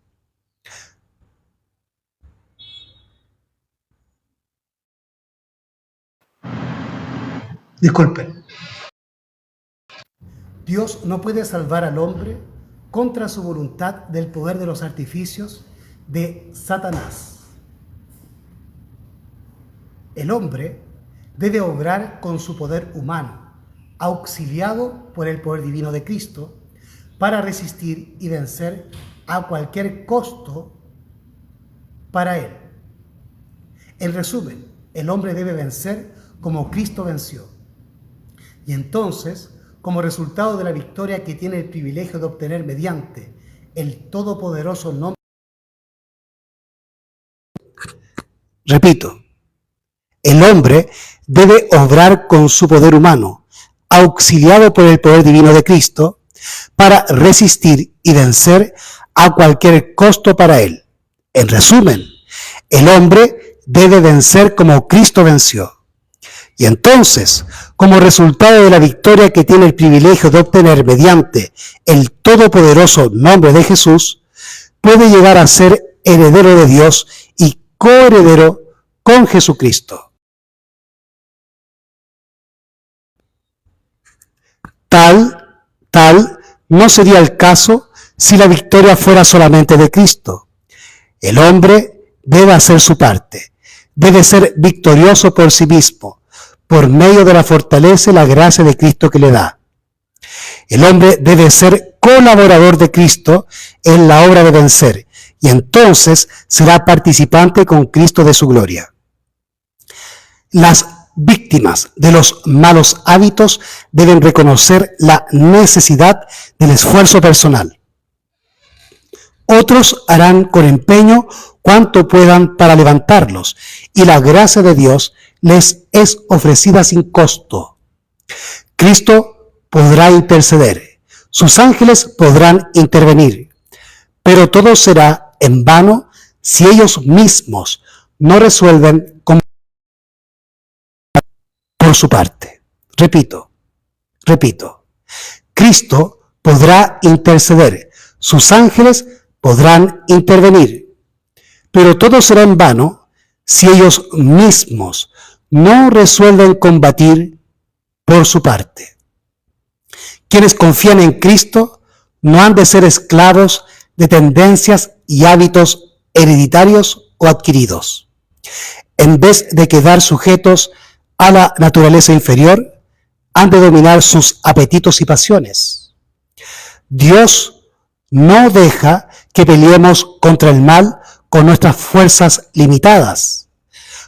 Disculpen. Dios no puede salvar al hombre contra su voluntad del poder de los artificios de Satanás. El hombre debe obrar con su poder humano, auxiliado por el poder divino de Cristo, para resistir y vencer a cualquier costo para él. En resumen, el hombre debe vencer como Cristo venció. Y entonces, como resultado de la victoria que tiene el privilegio de obtener mediante el todopoderoso nombre, repito, el hombre debe obrar con su poder humano, auxiliado por el poder divino de Cristo, para resistir y vencer a cualquier costo para él. En resumen, el hombre debe vencer como Cristo venció. Y entonces, como resultado de la victoria que tiene el privilegio de obtener mediante el todopoderoso nombre de Jesús, puede llegar a ser heredero de Dios y coheredero con Jesucristo. Tal no sería el caso si la victoria fuera solamente de Cristo. El hombre debe hacer su parte, debe ser victorioso por sí mismo, por medio de la fortaleza y la gracia de Cristo que le da. El hombre debe ser colaborador de Cristo en la obra de vencer, y entonces será participante con Cristo de su gloria. Las víctimas de los malos hábitos deben reconocer la necesidad del esfuerzo personal. Otros harán con empeño cuanto puedan para levantarlos, y la gracia de Dios les es ofrecida sin costo. Cristo podrá interceder, sus ángeles podrán intervenir, pero todo será en vano si ellos mismos no resuelven por su parte. Repito, Cristo podrá interceder, sus ángeles podrán intervenir, pero todo será en vano si ellos mismos no resuelven combatir por su parte. Quienes confían en Cristo no han de ser esclavos de tendencias y hábitos hereditarios o adquiridos. En vez de quedar sujetos a la naturaleza inferior, han de dominar sus apetitos y pasiones. Dios no deja que peleemos contra el mal con nuestras fuerzas limitadas.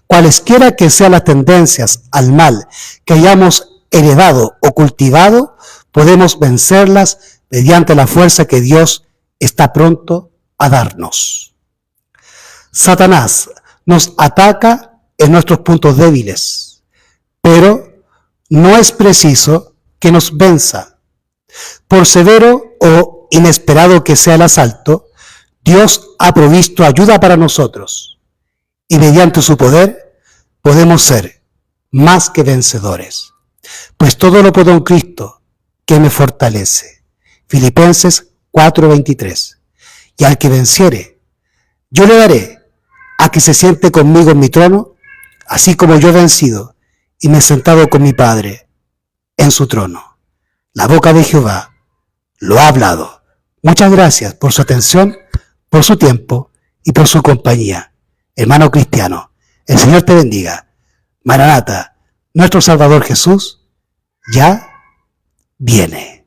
Cualesquiera que sean las tendencias al mal que hayamos heredado o cultivado, podemos vencerlas mediante la fuerza que Dios está pronto a darnos. Satanás nos ataca en nuestros puntos débiles, pero no es preciso que nos venza. Por severo o inesperado que sea el asalto, Dios ha provisto ayuda para nosotros, y mediante su poder podemos ser más que vencedores. Pues todo lo puedo en Cristo, que me fortalece. Filipenses 4:23. Y al que venciere, yo le daré a que se siente conmigo en mi trono, así como yo he vencido y me he sentado con mi Padre en su trono. La boca de Jehová lo ha hablado. Muchas gracias por su atención, por su tiempo y por su compañía. Hermano cristiano, el Señor te bendiga. Maranata, nuestro Salvador Jesús ya viene.